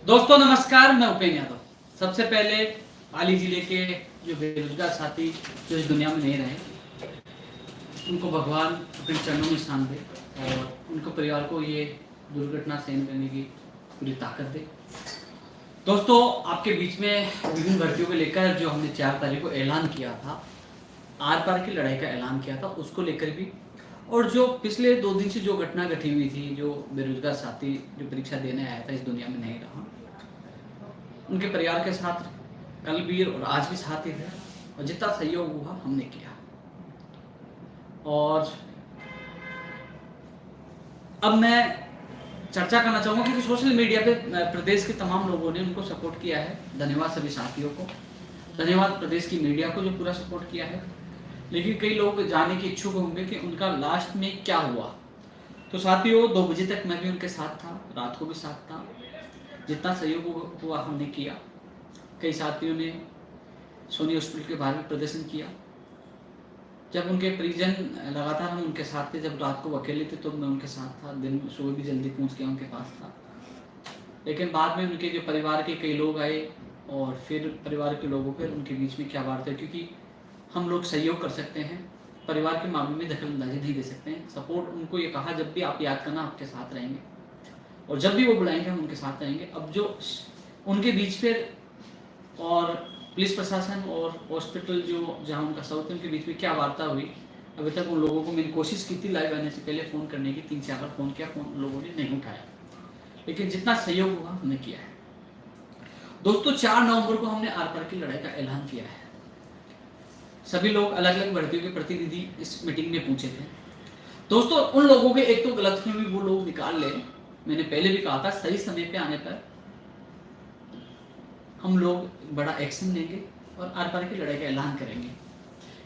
दोस्तों नमस्कार, मैं उपेन्द्र यादव। सबसे पहले पाली जिले के जो बेरोजगार साथी जो इस दुनिया में नहीं रहे, उनको भगवान अपने चरणों में स्थान दे और उनको परिवार को ये दुर्घटना सहन करने की पूरी ताकत दे। दोस्तों, आपके बीच में विभिन्न भर्तियों को लेकर जो हमने 4 तारीख को ऐलान किया था, आर पार की लड़ाई का ऐलान किया था, उसको लेकर भी, और जो पिछले 2 दिन से जो घटना घटी हुई थी, जो बेरोजगार साथी जो परीक्षा देने आया था इस दुनिया में नहीं रहा, उनके परिवार के साथ कल भी और आज भी साथ ही थे और जितना सहयोग हुआ हमने किया। और अब मैं चर्चा करना चाहूँगा क्योंकि सोशल मीडिया पे प्रदेश के तमाम लोगों ने उनको सपोर्ट किया है। धन्यवाद सभी साथियों को, धन्यवाद प्रदेश की मीडिया को जो पूरा सपोर्ट किया है। लेकिन कई लोग जानने के इच्छुक होंगे कि उनका लास्ट में क्या हुआ। तो साथियों, 2 बजे तक मैं भी उनके साथ था, रात को भी साथ था। जितना सहयोग हुआ हमने किया। कई साथियों ने सोनी हॉस्पिटल के बाहर भी प्रदर्शन किया। जब उनके परिजन लगातार हम उनके साथ थे, जब रात को अकेले थे तो मैं उनके साथ था, दिन सुबह भी जल्दी पहुंच के उनके पास था। लेकिन बाद में उनके जो परिवार के कई लोग आए और फिर परिवार के लोगों पर उनके बीच में क्या बात है, क्योंकि हम लोग सहयोग कर सकते हैं, परिवार के मामले में दखल अंदाजी नहीं दे सकते हैं। सपोर्ट उनको ये कहा जब भी आप याद करना आपके साथ रहेंगे और जब भी वो बुलाएंगे हम उनके साथ रहेंगे। अब जो उनके बीच फिर और पुलिस प्रशासन और हॉस्पिटल जो जहां उनका शव था उनके बीच में क्या वार्ता हुई, अभी तक उन लोगों को मैंने कोशिश की थी लाइव आने से पहले फ़ोन करने की, 3-4 बार फ़ोन किया, फ़ोन लोगों ने नहीं उठाया। लेकिन जितना सहयोग हुआ हमने किया है। दोस्तों, 4 नवंबर को हमने आर पार की लड़ाई का ऐलान किया है। सभी लोग अलग अलग भर्तियों के प्रतिनिधि इस मीटिंग में पूछे थे। दोस्तों, उन लोगों के एक तो गलतफहमी वो लोग निकाल ले, मैंने पहले भी कहा था, सही समय पे आने पर हम लोग बड़ा एक्शन लेंगे और आर पार की लड़ाई का ऐलान करेंगे।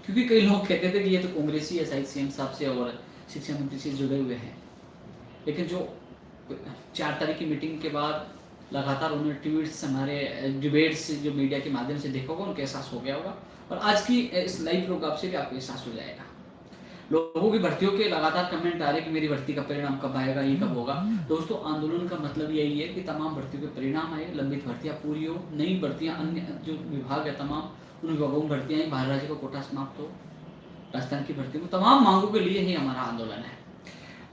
क्योंकि कई लोग कहते थे कि ये तो कांग्रेसी है, शायद सीएम साहब से और शिक्षा मंत्री से जुड़े हुए हैं। लेकिन जो 4 तारीख की मीटिंग के बाद लगातार उन्होंने ट्वीट्स, हमारे डिबेट्स जो मीडिया के माध्यम से देखा होगा, उनको एहसास हो गया होगा और आज की इस लाइव प्रोग्राम से भी आपको एहसास हो जाएगा। लोगों की भर्तियों के लगातार कमेंट आ रहे कि मेरी भर्ती का परिणाम कब आएगा, ये कब होगा। दोस्तों, आंदोलन का मतलब यही है कि तमाम भर्तियों के परिणाम आए, लंबित भर्तियां पूरी हो, नई भर्तियां, अन्य जो विभाग है तमाम उन विभागों में भर्तियां आई, बाहर राज्य का कोटा समाप्त हो, राजस्थान की भर्ती में तमाम मांगों के लिए ही हमारा आंदोलन है।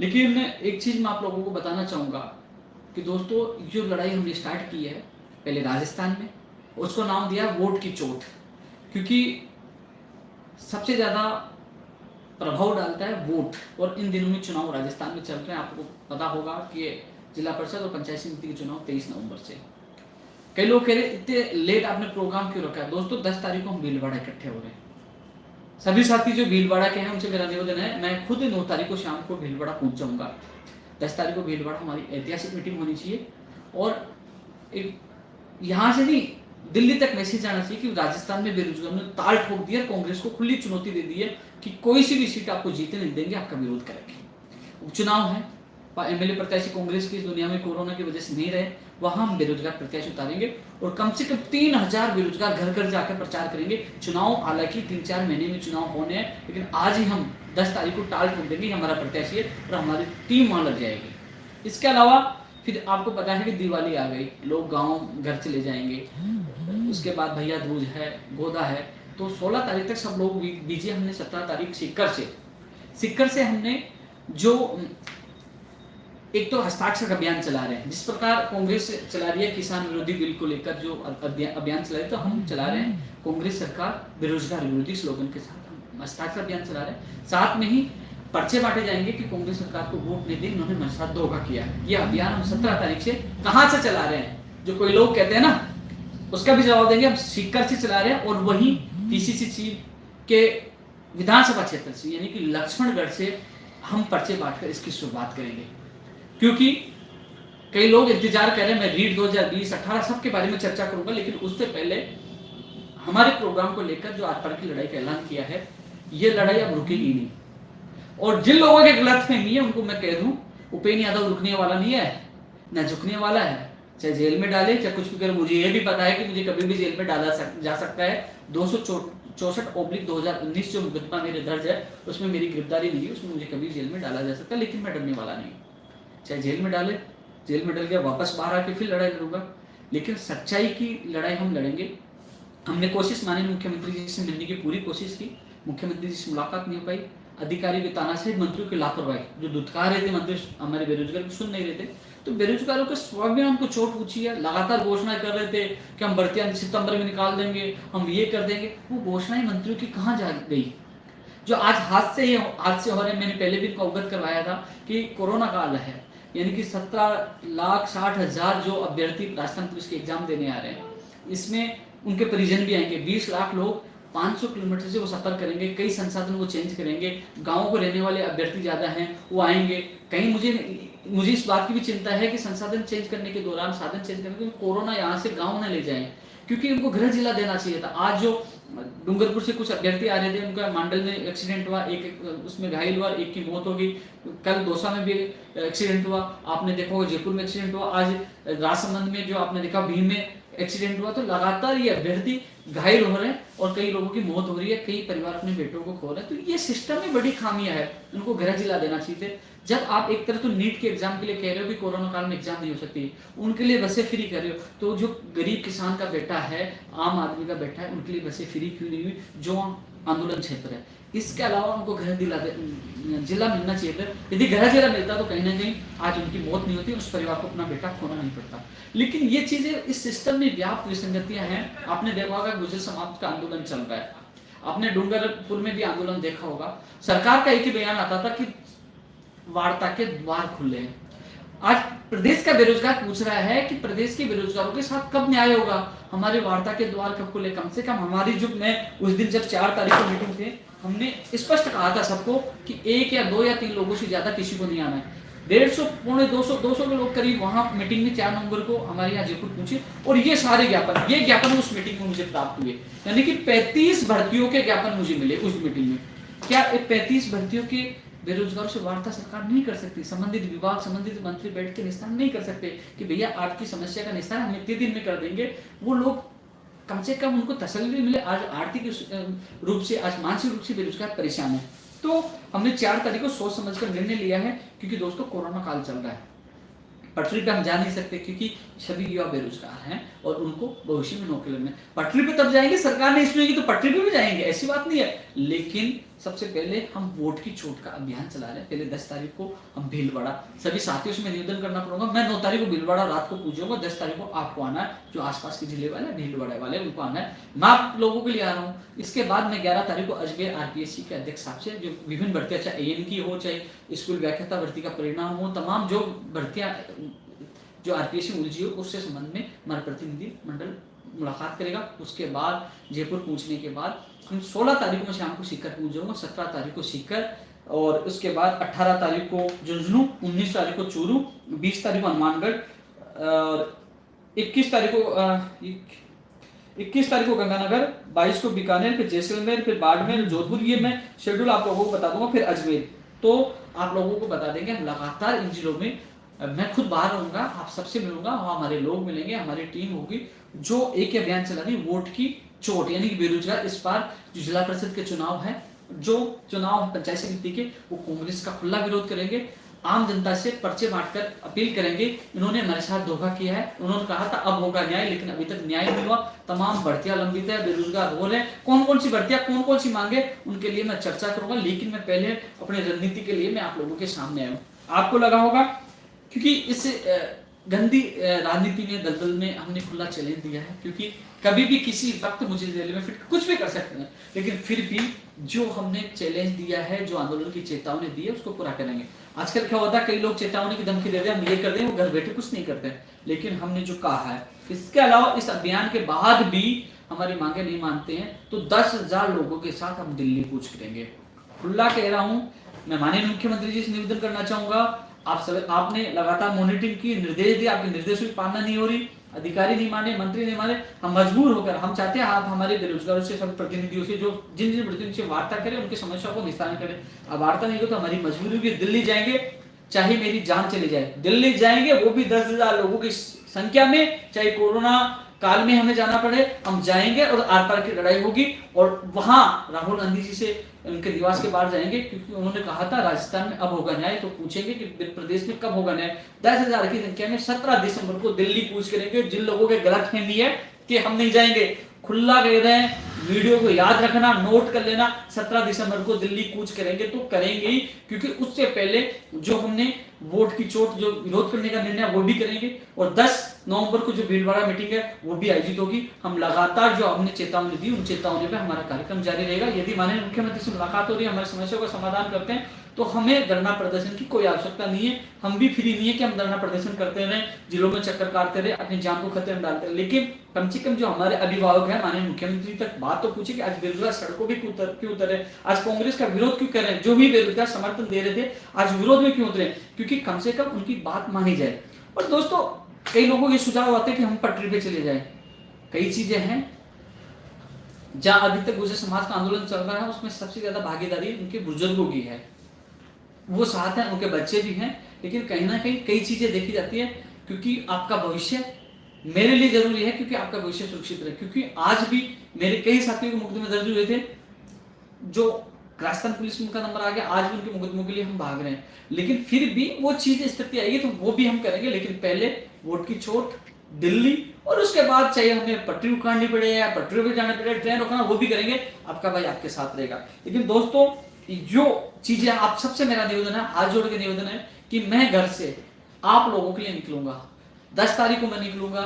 लेकिन एक चीज मैं आप लोगों को बताना चाहूंगा कि दोस्तों, जो लड़ाई हमने स्टार्ट की है पहले राजस्थान में, उसको नाम दिया वोट की चोट, क्योंकि सबसे ज्यादा प्रभाव डालता है वोट। और इन दिनों में चुनाव राजस्थान में चल रहे हैं, आपको पता होगा कि जिला परिषद और पंचायत समिति के चुनाव 23 नवंबर से। कई लोग कह रहे इतने लेट आपने प्रोग्राम क्यों रखा है। दोस्तों, 10 तारीख को हम भीलवाड़ा इकट्ठे हो रहे हैं। सभी साथी जो भीलवाड़ा के हैं उनसे मेरा निवेदन है, मैं खुद 9 तारीख को शाम को भीलवाड़ा पहुंच जाऊंगा। 10 तारीख को भीलवाड़ा हमारी ऐतिहासिक मीटिंग होनी चाहिए और एक यहाँ से नहीं, दिल्ली तक मैसेज आना चाहिए कि राजस्थान में बेरोजगारी ने ताल ठोक दिया, कांग्रेस को खुली चुनौती दे दी है कि कोई सी भी सीट आपको जीतने नहीं देंगे, आपका विरोध करेंगे। उपचुनाव है, एमएलए प्रत्याशी कांग्रेस की इस दुनिया में कोरोना की वजह से नहीं रहे, वहां हम बेरोजगार प्रत्याशी उतारेंगे और कम से कम 3000 बेरोजगार घर घर जाकर प्रचार करेंगे। चुनाव हालांकि 3-4 महीने में चुनाव होने हैं, लेकिन आज ही हम 10 तारीख को टाल ठोक देंगे, हमारा प्रत्याशी है और हमारी टीम वहां लग जाएगी। इसके अलावा फिर आपको पता है कि दिवाली आ गई, लोग गाँव घर चले जाएंगे, उसके बाद भैया दूज है, गोदा है, तो 16 तारीख तक सब लोग बीजे। हमने 17 तारीख सिक्कर से हमने जो एक तो हस्ताक्षर अभियान चला रहे हैं, जिस प्रकार कांग्रेस चला रही है किसान विरोधी बिल को लेकर जो अभियान चला रहे हैं, तो हम चला रहे हैं कांग्रेस सरकार बेरोजगार विरोधी स्लोगन के साथ हम हस्ताक्षर अभियान चला रहे हैं। साथ में ही पर्चे बांटे जाएंगे कि कांग्रेस सरकार को वोट नहीं दी, इन्होंने हमारे साथ धोखा किया। ये अभियान हम 17 तारीख से कहां से चला रहे हैं, जो कोई लोग कहते हैं ना, उसका भी जवाब देंगे। हम सीकर से चला रहे हैं और वही पीसीसी के विधानसभा क्षेत्र से यानी कि लक्ष्मणगढ़ से हम पर्चे बांटकर इसकी शुरुआत करेंगे। क्योंकि कई लोग इंतजार कर रहे हैं, मैं रीड 2020-18 सबके बारे में चर्चा करूंगा, लेकिन उससे पहले हमारे प्रोग्राम को लेकर जो आर पार की लड़ाई का ऐलान किया है, ये लड़ाई अब रुकेगी नहीं। और जिन लोगों के गलतफहमी है उनको मैं कह दूं, उपेन्द्र यादव रुकने वाला नहीं है, न झुकने वाला है। चाहे जेल में डाले चाहे कुछ भी करे, मुझे ये भी पता है कि मुझे कभी भी जेल में डाला जा सकता है। 264/2019 जो मुकदमा मेरे दर्ज है उसमें मेरी गिरफ्तारी नहीं है, उसमें मुझे कभी जेल में डाला जा सकता है, लेकिन मैं डरने वाला नहीं। चाहे जेल में डाले, जेल में डल गया वापस बाहर आके फिर लड़ाई लड़ूंगा। लेकिन सच्चाई की लड़ाई हम लड़ेंगे। हमने कोशिश माननीय मुख्यमंत्री जी से मिलने की पूरी कोशिश की, मुख्यमंत्री जी से मुलाकात नहीं हो पाई। अधिकारियों की तानाशाही, मंत्रियों की लापरवाही जो दुत्कार रहे थे, मंत्री हमारे बेरोजगार को सुन नहीं रहे थे। तो बेरोजगारों के स्वाभिमान को चोट पूछी है। लगातार घोषणा कर रहे थे कि हम भर्तियां सितंबर में निकाल देंगे, हम ये कर देंगे। वो घोषणाएं मंत्रियों की कहाँ जा गई? जो आज हादसे हो रहे हैं, मैंने पहले भी इनको अवगत करवाया था कि कोरोना काल है, यानी कि 17,60,000 जो अभ्यर्थी राजस्थान पुलिस के एग्जाम देने आ रहे हैं, इसमें उनके परिजन भी आएंगे। 20 लाख लोग 500 किलोमीटर से वो सफर करेंगे, कई संसाधन वो चेंज करेंगे। गाँव को रहने वाले अभ्यर्थी ज्यादा हैं, वो आएंगे। कहीं मुझे इस बात की भी चिंता है कि संसाधन चेंज करने के दौरान, साधन चेंज करने के कोरोना यहाँ से गाँव न ले जाए, क्योंकि उनको गृह जिला देना चाहिए था। आज जो डूंगरपुर से कुछ अभ्यर्थी आ रहे थे, उनका मांडल में एक्सीडेंट हुआ, एक उसमें घायल हुआ, एक की मौत हो गई। कल दौसा में भी एक्सीडेंट हुआ, आपने देखा होगा जयपुर में एक्सीडेंट हुआ, आज राजसमंद में जो आपने देखा भीम में एक्सीडेंट हुआ। तो लगातार ये अभ्यर्थी घायल हो रहे हैं और कई लोगों की मौत हो रही है, कई परिवार अपने बेटों को खो रहे हैं। तो ये सिस्टम में बड़ी खामियां है, उनको गृह जिला देना चाहिए। जब आप एक तरह तो नीट के एग्जाम के लिए कह रहे हो कि कोरोना काल में एग्जाम नहीं हो सकती, उनके लिए बसें फ्री कर रहे हो, तो जो गरीब किसान का बेटा है, आम आदमी का बेटा है, उनके लिए बसें फ्री क्यों नहीं हुई जो आंदोलन क्षेत्र है? इसके अलावा उनको गृह जिला मिलना चाहिए था। यदि गृह जिला मिलता तो कहीं ना कहीं आज उनकी मौत नहीं होती, उस परिवार को अपना बेटा खोना नहीं पड़ता। लेकिन ये चीजें इस सिस्टम में व्याप्त विसंगतियां हैं। आपने देखा होगा गुर्जर समाज का आंदोलन चल रहा है, आपने डूंगरपुर में भी आंदोलन देखा होगा। सरकार का एक ही बयान आता था कि वार्ता के द्वार खुले हैं। आज प्रदेश का बेरोजगार पूछ रहा है कि प्रदेश के बेरोजगारों के साथ कब न्याय होगा, हमारे वार्ता के द्वार कब खुले? कम से कम हमारी जो, मैं उस दिन जब 4 तारीख को मीटिंग थे, हमने स्पष्ट कहा था सबको कि 1 या 2 या 3 लोगों से ज्यादा किसी को नहीं आना है। 150 पौने 200 के लोग करीब वहां मीटिंग में 4 नवंबर को हमारे यहाँ जयपुर पहुंचे। और ये सारे ज्ञापन उस मीटिंग में मुझे प्राप्त हुए, यानी कि 35 भर्तियों के ज्ञापन मुझे मिले उस मीटिंग में। क्या 35 भर्तियों के बेरोजगारों से वार्ता सरकार नहीं कर सकती? संबंधित विभाग, संबंधित मंत्री बैठ के निस्तारण नहीं कर सकते कि भैया आपकी समस्या का निस्तारण हम इतने दिन में कर देंगे? वो लोग कम से कम उनको तसल्ली मिले। आज आर्थिक रूप से, आज मानसिक रूप से बेरोजगार परेशान है। तो हमने 4 तारीख को सोच समझकर निर्णय लिया है, क्योंकि दोस्तों कोरोना काल चल रहा है, पटरी पे हम जा नहीं सकते, क्योंकि सभी युवा बेरोजगार हैं और उनको भविष्य में नौकरी लगना है। पटरी पे तब जाएंगे, सरकार ने इसमें की तो पटरी पे भी जाएंगे, ऐसी बात नहीं है। लेकिन सबसे पहले हम वोट की चोट का अभियान चला रहे हैं। पहले 10 तारीख को हम भीलवाड़ा, सभी साथियों से मैं निवेदन करना पड़ूंगा, मैं 9 तारीख को भीलवाड़ा रात को पूछूंगा, 10 तारीख को आपको आना है, जो आसपास के जिले वाले भीलवाड़ा वाले उनको आना है। मैं आप लोगों के लिए आ रहा हूँ। इसके बाद मैं 11 तारीख को अजमेर आरपीएससी के अध्यक्ष साहब से, जो विभिन्न भर्तियां, चाहे एएन की हो, चाहे स्कूल व्याख्याता भर्ती का परिणाम हो, तमाम जो भर्तियां जो आरपीएससी उलझी हो, उससे संबंध में हमारा प्रतिनिधि मंडल मुलाकात करेगा। उसके बाद जयपुर पहुंचने के बाद हम 16 तारीख को मैं शाम को सीकर पहुंच जाऊंगा, 17 तारीख को सीकर, और उसके बाद 18 तारीख को झुंझुनू, 19 तारीख को चूरू, 20 तारीख को हनुमानगढ़, और 21 तारीख को गंगानगर, 22 को बीकानेर, फिर जैसलमेर, फिर बाड़मेर, जोधपुर। ये मैं शेड्यूल आप लोगों को बता दूंगा। फिर अजमेर, तो आप लोगों को बता देंगे। हम लगातार इन जिलों में, मैं खुद बाहर रहूंगा, आप सबसे मिलूंगा, वहां हमारे लोग मिलेंगे, हमारी टीम होगी जो एक अभियान चला रही, वोट की चोट, यानी कि बेरोजगार। इस बार जो जिला परिषद के चुनाव है, जो चुनाव पंचायत समिति के, वो कांग्रेस का खुला विरोध करेंगे, आम जनता से पर्चे बांटकर अपील करेंगे। इन्होंने हमारे साथ धोखा किया है, उन्होंने कहा था अब होगा न्याय, लेकिन अभी तक न्याय नहीं हुआ। तमाम भर्तियां लंबित है, बेरोजगार हो रहे हैं। कौन कौन सी भर्तियां, कौन कौन सी मांगे, उनके लिए मैं चर्चा करूंगा। लेकिन मैं पहले अपने रणनीति के लिए मैं आप लोगों के सामने आया हूँ। आपको लगा होगा, क्योंकि इस गंदी राजनीति में, दलदल में हमने खुला चैलेंज दिया है, क्योंकि कभी भी किसी वक्त मुझे जेल में फिट कुछ भी कर सकते हैं, लेकिन फिर भी जो हमने चैलेंज दिया है, जो आंदोलन की चेतावनी दी है, उसको पूरा करेंगे। आजकल क्या होता है, कई लोग चेतावनी की धमकी दे रहे हैं, हम ये कर दें, वो घर बैठे कुछ नहीं करते, लेकिन हमने जो कहा है, इसके अलावा इस अभियान के बाद भी हमारी मांगे नहीं मानते हैं तो 10,000 लोगों के साथ हम दिल्ली कूच करेंगे। खुला कह रहा हूं, मैं माननीय मुख्यमंत्री जी से निवेदन करना चाहूंगा, आपने लगातार मॉनिटरिंग की, निर्देश दिए, आपके निर्देशों की पालना नहीं हो रही, अधिकारी नहीं माने, मंत्री नहीं माने, हम मजबूर होकर, हम चाहते हैं आप हमारे बेरोजगारों से, सब प्रतिनिधियों से, जो जिन प्रतिनिधियों से वार्ता करें, उनकी समस्याओं को निस्तारण करें। अब वार्ता नहीं हो तो हमारी मजबूरी होगी, दिल्ली जाएंगे, चाहे मेरी जान चली जाए, दिल्ली जाएंगे, वो भी 10,000 लोगों की संख्या में, चाहे कोरोना काल में हमें जाना पड़े हम जाएंगे और आर पार की लड़ाई होगी। और वहां राहुल गांधी जी से उनके निवास के बाहर जाएंगे, क्योंकि उन्होंने कहा था राजस्थान में अब होगा न्याय। तो पूछेंगे कि प्रदेश में कब होगा न्याय। 10,000 की संख्या में 17 दिसंबर को दिल्ली कूच करेंगे। जिन लोगों के गलतफहमी है कि हम नहीं जाएंगे, खुला कह रहे हैं, वीडियो को याद रखना, नोट कर लेना, 17 दिसंबर को दिल्ली कूच करेंगे। तो करेंगे ही, क्योंकि उससे पहले जो हमने वोट की चोट जो विरोध करने का निर्णय वो भी करेंगे। और 10 नवंबर को जो भीलवाड़ा मीटिंग है वो भी आयोजित होगी। हम लगातार जो हमने चेतावनी दी उन चेतावनी पे हमारा कार्यक्रम जारी रहेगा। यदि माननीय मुख्यमंत्री से मुलाकात हो रही है, हमारी समस्या का समाधान करते हैं, तो हमें धरना प्रदर्शन की कोई आवश्यकता नहीं है। हम भी फ्री नहीं है कि हम धरना प्रदर्शन करते रहे, जिलों में चक्कर काटते रहे, अपनी जान को खतरे में डालते रहे। लेकिन कम से कम जो हमारे अभिभावक है, माननीय मुख्यमंत्री तक बात तो पूछे कि आज बेरोजगार सड़कों पे क्यों उतरे, आज कांग्रेस का विरोध क्यों कर रहे हैं। जो भी बेरोजगार समर्थन दे रहे थे आज विरोध में क्यों उतरे, क्योंकि कम से कम उनकी बात मानी जाए। और दोस्तों, कई लोगों के सुझाव आते हैं कि हम पटरी पे चले जाए। कई चीजें हैं जहां अभी तक गुर्जर समाज का आंदोलन चल रहा है, उसमें सबसे ज्यादा भागीदारी उनके बुजुर्गों की है। वो साथ हैं, उनके बच्चे भी हैं, लेकिन कहीं ना कहीं कई चीजें देखी जाती है, क्योंकि आपका भविष्य मेरे लिए जरूरी है, क्योंकि आपका भविष्य सुरक्षित रहे। क्योंकि आज भी मेरे कई साथियों के मुकदमे दर्ज हुए थे, जो राजस्थान पुलिस में उनका नंबर आ गया, आज भी उनके मुकदमों के लिए हम भाग रहे हैं। लेकिन फिर भी वो चीज स्थिति आएगी तो वो भी हम करेंगे। लेकिन पहले वोट की चोट दिल्ली, और उसके बाद चाहे हमें पटरी उखाड़नी पड़े या पटरी पे जाना पड़े, ट्रेन रोकना, वो भी करेंगे। आपका भाई आपके साथ रहेगा। लेकिन दोस्तों, जो चीजें आप सबसे मेरा निवेदन है, हाथ जोड़ के निवेदन है कि मैं घर से आप लोगों के लिए निकलूंगा। 10 तारीख को मैं निकलूंगा,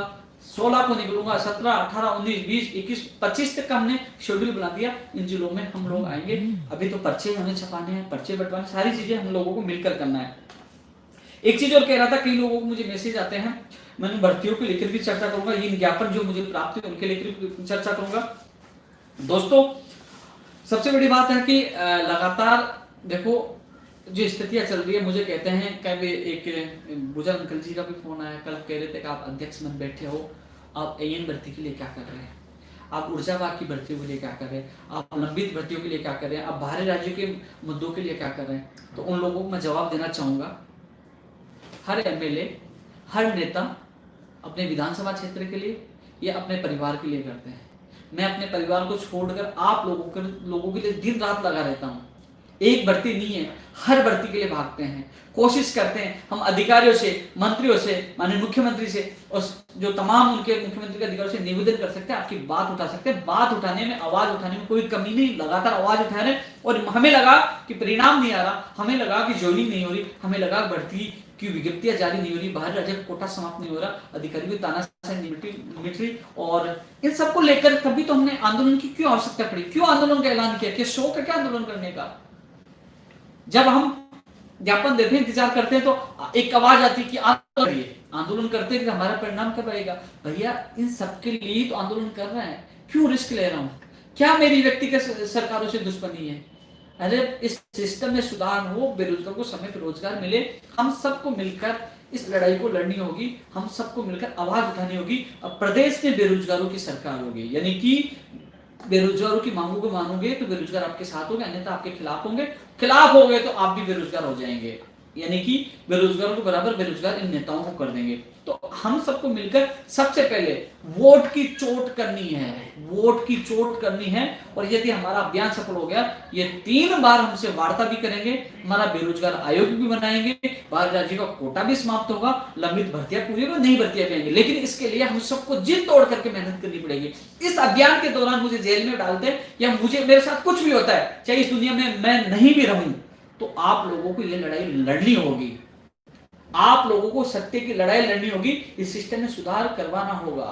16 को निकलूंगा, 17, 18, 19, 20, 21, 25 तक का हमने शेड्यूल बना दिया। इन जिलों में हम लोग आएंगे। अभी तो पर्चे हमें छपाने हैं, पर्चे बंटवाने, सारी चीजें हम लोगों को मिलकर करना है। एक चीज और कह रहा था, कई लोगों को मुझे मैसेज आते हैं, मैंने भर्तियों को लेकर भी चर्चा करूंगा। ये ज्ञापन जो मुझे प्राप्त हुए उनके लेकर चर्चा करूंगा। दोस्तों, सबसे बड़ी बात है कि लगातार देखो जो स्थितियां चल रही है, मुझे कहते हैं कल एक बुजुर्ग अंकल जी का भी फोन आया, कल कह रहे थे कि आप अध्यक्ष बन बैठे हो, आप एएन भर्ती के लिए क्या कर रहे हैं, आप ऊर्जा विभाग की भर्तियों के लिए क्या कर रहे हैं, आप लंबित भर्तियों के लिए क्या कर रहे हैं, आप बाहरी राज्यों के मुद्दों के लिए क्या कर रहे हैं। तो उन लोगों को मैं जवाब देना चाहूंगा, हर एमएलए, हर नेता अपने विधानसभा क्षेत्र के लिए या अपने परिवार के लिए करते हैं। मैं अपने परिवार को छोड़कर आप लोगों के लिए दिन रात लगा रहता हूं। एक भर्ती नहीं है, हर भर्ती के लिए भागते हैं, कोशिश करते हैं। हम अधिकारियों से, मंत्रियों से, माननीय मुख्यमंत्री से और जो तमाम उनके मुख्यमंत्री के अधिकारियों से निवेदन कर सकते हैं, आपकी बात उठा सकते हैं। बात उठाने में, आवाज उठाने में कोई कमी नहीं, लगातार आवाज उठा रहे। और हमें लगा कि परिणाम नहीं आ रहा, हमें लगा कि ज्वाइनिंग नहीं हो रही, हमें लगा भर्ती की विज्ञप्तियां जारी नहीं हो रही, बाहर राज्य कोटा समाप्त नहीं हो रहा, अधिकारियों की तानाशाही मिट रही। और इन सबको लेकर कभी तो हमने आंदोलन की क्यों आवश्यकता पड़ी, क्यों आंदोलन का ऐलान किया, कि शौक है क्या आंदोलन करने का। जब हम ज्ञापन देते हैं, इंतजार करते हैं, तो एक आवाज आती है कि आंदोलन करते हैं कि हमारा परिणाम कब आएगा। भैया, इन सबके लिए तो आंदोलन कर रहे हैं, क्यों रिस्क ले रहा हूं, क्या मेरी व्यक्तिगत सरकारों से दुश्मनी है। अरे इस सिस्टम में सुधार हो, बेरोजगार को समय पर रोजगार मिले, हम सबको मिलकर इस लड़ाई को लड़नी होगी, हम सबको मिलकर आवाज उठानी होगी। अब प्रदेश में बेरोजगारों की सरकार होगी, यानी कि बेरोजगारों की मांगों को मानोगे तो बेरोजगार आपके साथ होंगे, अन्यथा आपके खिलाफ होंगे। खिलाफ हो गए तो आप भी बेरोजगार हो जाएंगे, यानी कि बेरोजगारों को बराबर बेरोजगार इन नेताओं को कर देंगे। तो हम सबको मिलकर सबसे पहले वोट की चोट करनी है, वोट की चोट करनी है। और यदि हमारा अभियान सफल हो गया, ये 3 बार हमसे वार्ता भी करेंगे, हमारा बेरोजगार आयोग भी बनाएंगे, बाहर राज्य का कोटा भी समाप्त होगा, लंबित भर्तियां पूरी होगी, नई भर्तियां भी आएंगी। लेकिन इसके लिए हम सबको जिद तोड़ करके मेहनत करनी पड़ेगी। इस अभियान के दौरान मुझे जेल में डाल दे या मुझे मेरे साथ कुछ भी होता है, चाहे इस दुनिया में मैं नहीं भी रहूं, तो आप लोगों को ये लड़ाई लड़नी होगी, आप लोगों को सत्य की लड़ाई लड़नी होगी, इस सिस्टम में सुधार करवाना होगा।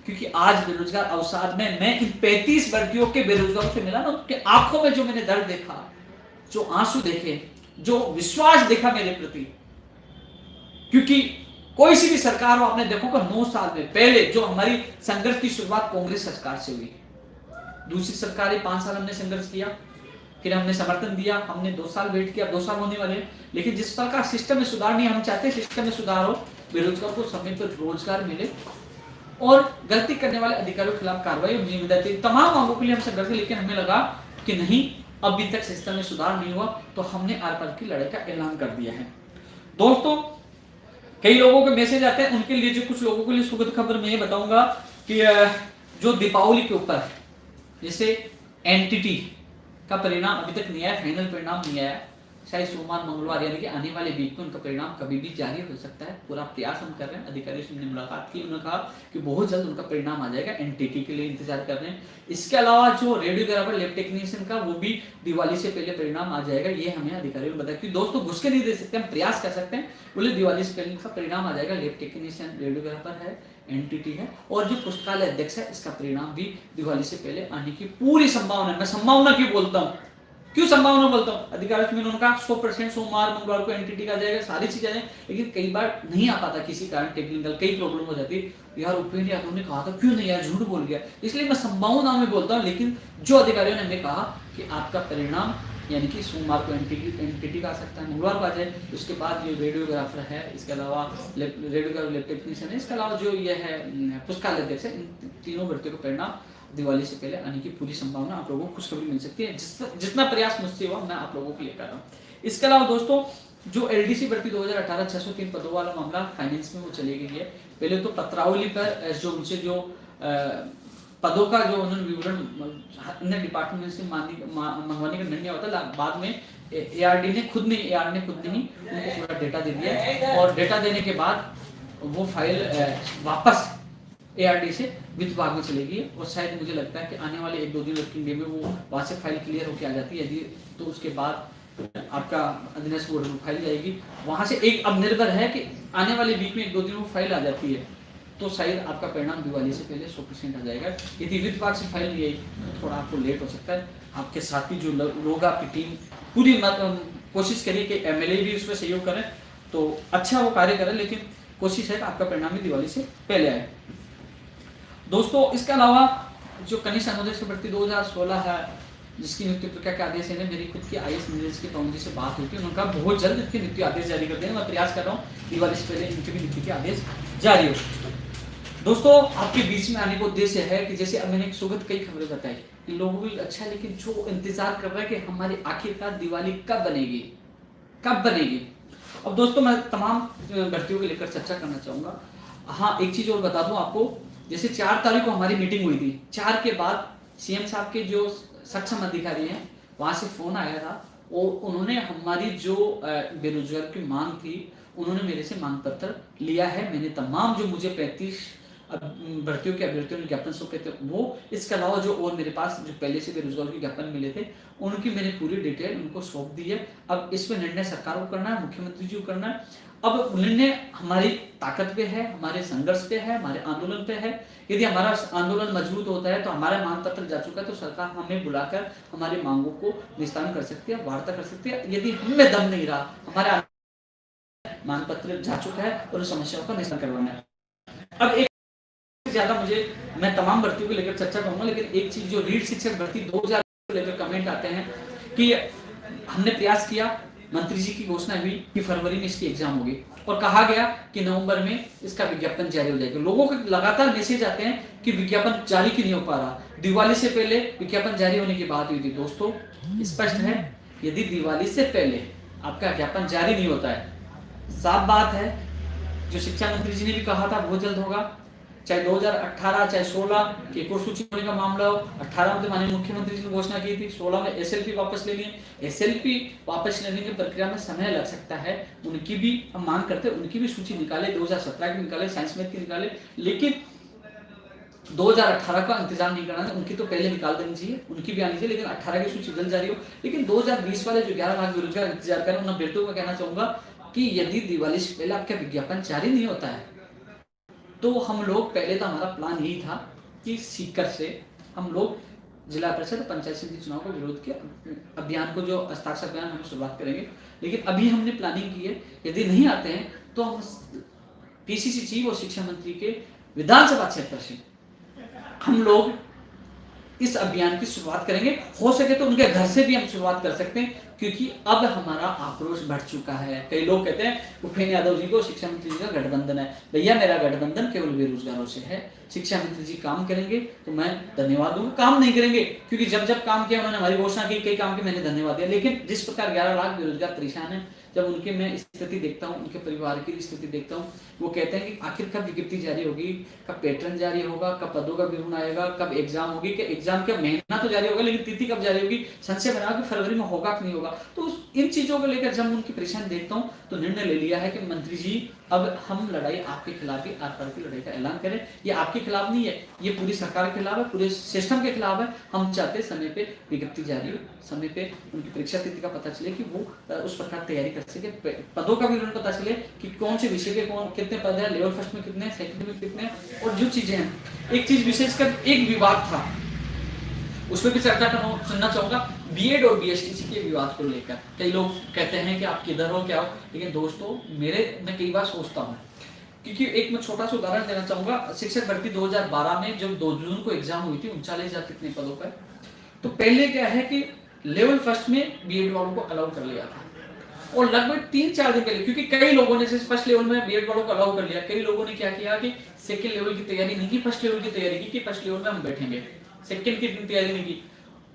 क्योंकि आज बेरोजगार अवसाद में मैं इन 35 भर्तियों के बेरोजगारों से मिला ना, उनके आंखों में जो मैंने दर्द देखा, जो आंसू देखे, जो विश्वास देखा मेरे प्रति। क्योंकि कोई सी भी सरकार हो, आपने देखो कि 9 साल में पहले जो हमारी संघर्ष की शुरुआत कांग्रेस सरकार से हुई, दूसरी सरकारें 5 साल हमने संघर्ष किया, फिर हमने समर्थन दिया, हमने 2 साल वेट किया, 2 साल होने वाले। लेकिन जिस प्रकार सिस्टम में सुधार नहीं, हम चाहते सिस्टम में सुधार हो, बेरोजगार को समय पर रोजगार मिले और गलती करने वाले अधिकारियों के खिलाफ कार्रवाई और जिम्मेदारी, तमाम मांगों के लिए हम संघर्ष। लेकिन हमें लगा कि नहीं, अभी तक सिस्टम में सुधार नहीं हुआ, तो हमने आर पार की लड़ाई का ऐलान कर दिया है। दोस्तों, कई लोगों के मैसेज आते हैं, उनके लिए, जो कुछ लोगों के लिए सुखद खबर मैं ये बताऊंगा कि जो दीपावली के ऊपर जैसे एनटीटी का परिणाम अभी तक नहीं आया, फाइनल परिणाम नहीं आया, शायद सोमवार मंगलवार यानी कि आने वाले वीक में उनका परिणाम कभी भी जारी हो सकता है। पूरा प्रयास हम कर रहे हैं, अधिकारियों से हमने मुलाकात की, उन्होंने कहा कि बहुत जल्द उनका परिणाम आ जाएगा, एनटीटी के लिए इंतजार कर रहे हैं। इसके अलावा जो रेडियोग्राफर लैब टेक्नीशियन का वो भी दिवाली से पहले परिणाम आ जाएगा, ये हमें अधिकारियों ने बताया। कि दोस्तों घुस के नहीं दे सकते, हम प्रयास कर सकते हैं, बोले दिवाली से पहले का परिणाम आ जाएगा। लैब टेक्नीशियन, रेडियोग्राफर है, एनटीटी है, और जो पुस्तकालय अध्यक्ष है, इसका परिणाम भी दिवाली से पहले आने की पूरी संभावना है। मैं संभावना क्यों बोलता हूँ, क्यों संभावना बोलता हूँ, अधिकारियों में उन्होंने कहा 100% सोमवार मंगलवार को एनटीटी का जाएगा, सारी चीजें जाएंगी, लेकिन कई बार नहीं आ पाता किसी कारण, टेक्निकल कई प्रॉब्लम हो जाती है। यार उपेंद्र यादव ने कहा था, क्यों नहीं यार, झूठ बोल गया, इसलिए मैं संभावना में बोलता हूँ। लेकिन जो अधिकारियों ने हमें कहा कि आपका परिणाम यानी कि सोमवार को एनटीटी का आ सकता है, मंगलवार को आ जाए, उसके बाद ये रेडियोग्राफर है, इसके अलावा रेडियोग्राफर लैब टेक्नीशियन है, इसके अलावा जो ये है पुस्तकालय अध्यक्ष है, इन तीनों भर्तियों का परिणाम दिवाली से पहले आने की पूरी संभावना आप लोगों को खुशखबरी मिल सकती है। जितना प्रयास मुझसे हुआ मैं आप लोगों के लिए कर रहा हूँ। इसके अलावा दोस्तों जो एलडीसी भर्ती 2018 603 पदों वाला मामला फाइनेंस में वो चली गई है। पहले तो पत्रावली पर जो उनसे जो पदों का जो उन्होंने विवरण अन्य डिपार्टमेंट से मंगवाने का निर्णय होता, बाद में ARD ने खुद नहीं उनको पूरा डेटा दे दिया, और डेटा देने के बाद वो फाइल वापस ARD से वित्त विभाग में चलेगी, और शायद मुझे लगता है कि आने वाले 1-2 दिन वर्किंग डे में वो वहाँ से फाइल क्लियर होकर आ जाती है। यदि तो उसके बाद आपका अधीनस्थ बोर्ड में फाइल जाएगी, वहाँ से एक अब निर्भर है कि आने वाले वीक में 1-2 दिन वो फाइल आ जाती है, तो शायद आपका परिणाम दिवाली से पहले 100% आ जाएगा। यदि वित्त विभाग से फाइल नहीं आई तो थोड़ा आपको लेट हो सकता है। आपके साथ ही जो लोग आपकी टीम पूरी कोशिश करिए कि MLA भी उसमें सहयोग करें, तो अच्छा वो कार्य करें, लेकिन कोशिश है कि आपका परिणाम भी दिवाली से पहले आए। दोस्तों इसके अलावा जो कनिष्ठ अनुदेश भर्ती 2016 है, जिसकी नियुक्ति प्रक्रिया के आदेश है, मेरी खुद की IAS निदेशक पवन जी से बात हुई थी, उन्होंने कहा बहुत जल्द इनके नियुक्ति आदेश जारी कर देंगे। मैं प्रयास कर रहा हूँ दिवाली से पहले इनके भी नियुक्ति के आदेश जारी हो। दोस्तों आपके बीच में आने का उद्देश्य है कि जैसे अब मैंने एक सुगत कई खबरें बताई, लोगों को अच्छा, लेकिन जो इंतजार कर रहा है कि हमारी आखिरकार दिवाली कब बनेगी। अब दोस्तों मैं तमाम भर्तियों को लेकर चर्चा करना चाहूंगा। हाँ, एक चीज और बता दूं आपको, जैसे 4 तारीख को हमारी मीटिंग हुई थी, 4 के बाद CM साहब के जो सक्षम अधिकारी हैं वहां से फोन आया था, और उन्होंने हमारी जो बेरोजगार की मांग थी, उन्होंने मेरे से मांग पत्र लिया है। मैंने तमाम जो मुझे 35 भर्तियों के अभ्यर्थियों ने ज्ञापन सौंपे थे वो, इसके अलावा जो और मेरे पास जो पहले से बेरोजगार के ज्ञापन मिले थे, उनकी मैंने पूरी डिटेल उनको सौंप दी है। अब इसमें निर्णय सरकार को करना है, मुख्यमंत्री जी को करना है। अब निर्णय हमारी ताकत पे है, हमारे संघर्ष पे है, हमारे आंदोलन पे है। यदि हमारा आंदोलन मजबूत होता है तो हमारा मांग पत्र जा चुका है, तो सरकार हमें बुलाकर हमारी मांगों को निस्तारण कर सकती है, वार्ता कर सकती है। यदि हमें दम नहीं रहा, हमारा मांग पत्र जा चुका है और उस समस्याओं का निस्तारण करवाना है। अब एक ज्यादा मैं तमाम भर्तियों को लेकर चर्चा करूंगा, लेकिन एक चीज जो रीढ़ शिक्षक भर्ती 2000 को लेकर कमेंट आते हैं कि हमने प्रयास किया, मंत्री जी की घोषणा हुई कि फरवरी में इसकी एग्जाम होगी, और कहा गया कि नवंबर में इसका विज्ञापन जारी हो जाएगा। लोगों के लगातार मैसेज आते हैं कि विज्ञापन जारी क्यों नहीं हो पा रहा, दिवाली से पहले विज्ञापन जारी होने की बात हुई थी। दोस्तों स्पष्ट है, यदि दिवाली से पहले आपका विज्ञापन जारी नहीं होता है, साफ बात है, जो शिक्षा मंत्री जी ने भी कहा था बहुत जल्द होगा, चाहे 2018 चाहे 16 की एक और सूची होने का मामला हो। 18 में तो माननीय मुख्यमंत्री जी ने घोषणा की थी, 16 में SLP वापस ले लिए। SLP वापस लेने की प्रक्रिया में समय लग सकता है, उनकी भी हम मांग करते हैं, उनकी भी सूची निकाले, 2017 की निकाले, साइंस मैथ की निकाले, लेकिन 2018 का इंतजार नहीं करना है, उनकी तो पहले निकाल देनी चाहिए, उनकी भी आनी चाहिए, लेकिन 18 की सूची जल्द जारी हो। लेकिन 2020 वाले जो 11 लाख बेरोजगार इंतजार करें, उन अभ्यर्थियों को कहना चाहूंगा कि यदि दिवाली से पहले आपका विज्ञापन जारी नहीं होता है, तो हम लोग पहले तो हमारा प्लान यही था कि सीकर से हम लोग जिला परिषद पंचायत समिति चुनाव को विरोध के अभियान को, जो हस्ताक्षर अभियान, हम शुरुआत करेंगे। लेकिन अभी हमने प्लानिंग की है, यदि नहीं आते हैं तो हम PCC चीफ और शिक्षा मंत्री के विधानसभा क्षेत्र से हम लोग इस अभियान की शुरुआत करेंगे। हो सके तो उनके घर से भी हम शुरुआत कर सकते हैं, क्योंकि अब हमारा आक्रोश बढ़ चुका है। कई लोग कहते हैं उपेंद्र यादव जी को शिक्षा मंत्री जी का गठबंधन है। भैया मेरा गठबंधन केवल बेरोजगारों से है। शिक्षा मंत्री जी काम करेंगे तो मैं धन्यवाद दूंगा, काम नहीं करेंगे क्योंकि जब जब काम किया उन्होंने हमारी घोषणा की, कई काम की मैंने धन्यवाद दिया। लेकिन जिस प्रकार 11 लाख बेरोजगार परेशान है, जब उनके मैं स्थिति देखता हूँ, उनके परिवार की स्थिति देखता हूँ, वो कहते हैं कि आखिर कब विज्ञप्ति जारी होगी, कब पैटर्न जारी होगा, कब पदों का विवरण आएगा, कब एग्जाम होगी, कि एग्जाम का महीना तो जारी होगा लेकिन तिथि कब जारी होगी, संशय बना कि फरवरी में होगा कि नहीं होगा। तो इन चीजों को लेकर जब उनकी परेशानी देखता हूँ तो निर्णय ले लिया है कि मंत्री जी अब हम लड़ाई आपके खिलाफ ही, आर पार की लड़ाई का ऐलान करें। ये आपके खिलाफ नहीं है, ये पूरी सरकार के खिलाफ है, पूरे सिस्टम के खिलाफ है। हम चाहते समय पे विज्ञप्ति जारी हो, समय पे उनकी परीक्षा तिथि का पता चले कि वो उस प्रकार तैयारी कर सके, पदों का भी उन्हें पता चले कि कौन से विषय के कौन कितने पद है, लेवल फर्स्ट में कितने, सेकंड में कितने, और जो चीजें हैं। एक चीज विशेषकर एक विवाद था, उसमें भी चर्चा सुनना चाहूंगा, बीएड और बीएसटीसी के विवाद को लेकर। कई लोग कहते हैं कि आप किधर हो क्या हो, लेकिन दोस्तों मैं कई बार सोचता हूँ, क्योंकि एक मैं छोटा सा उदाहरण देना चाहूंगा। शिक्षक भर्ती 2012 में जब 2 जून को एग्जाम हुई थी 39,000 कितने पदों पर, तो पहले क्या है कि लेवल फर्स्ट में बीएड वालों को अलाउ कर लिया था, और लगभग 3-4 दिन पहले, क्योंकि कई लोगों ने फर्स्ट लेवल में बीएड वालों को अलाउ कर लिया, कई लोगों ने क्या किया कि सेकंड लेवल की तैयारी नहीं की, फर्स्ट लेवल की तैयारी की कि फर्स्ट लेवल में हम बैठेंगे, सेकंड की तैयारी नहीं की।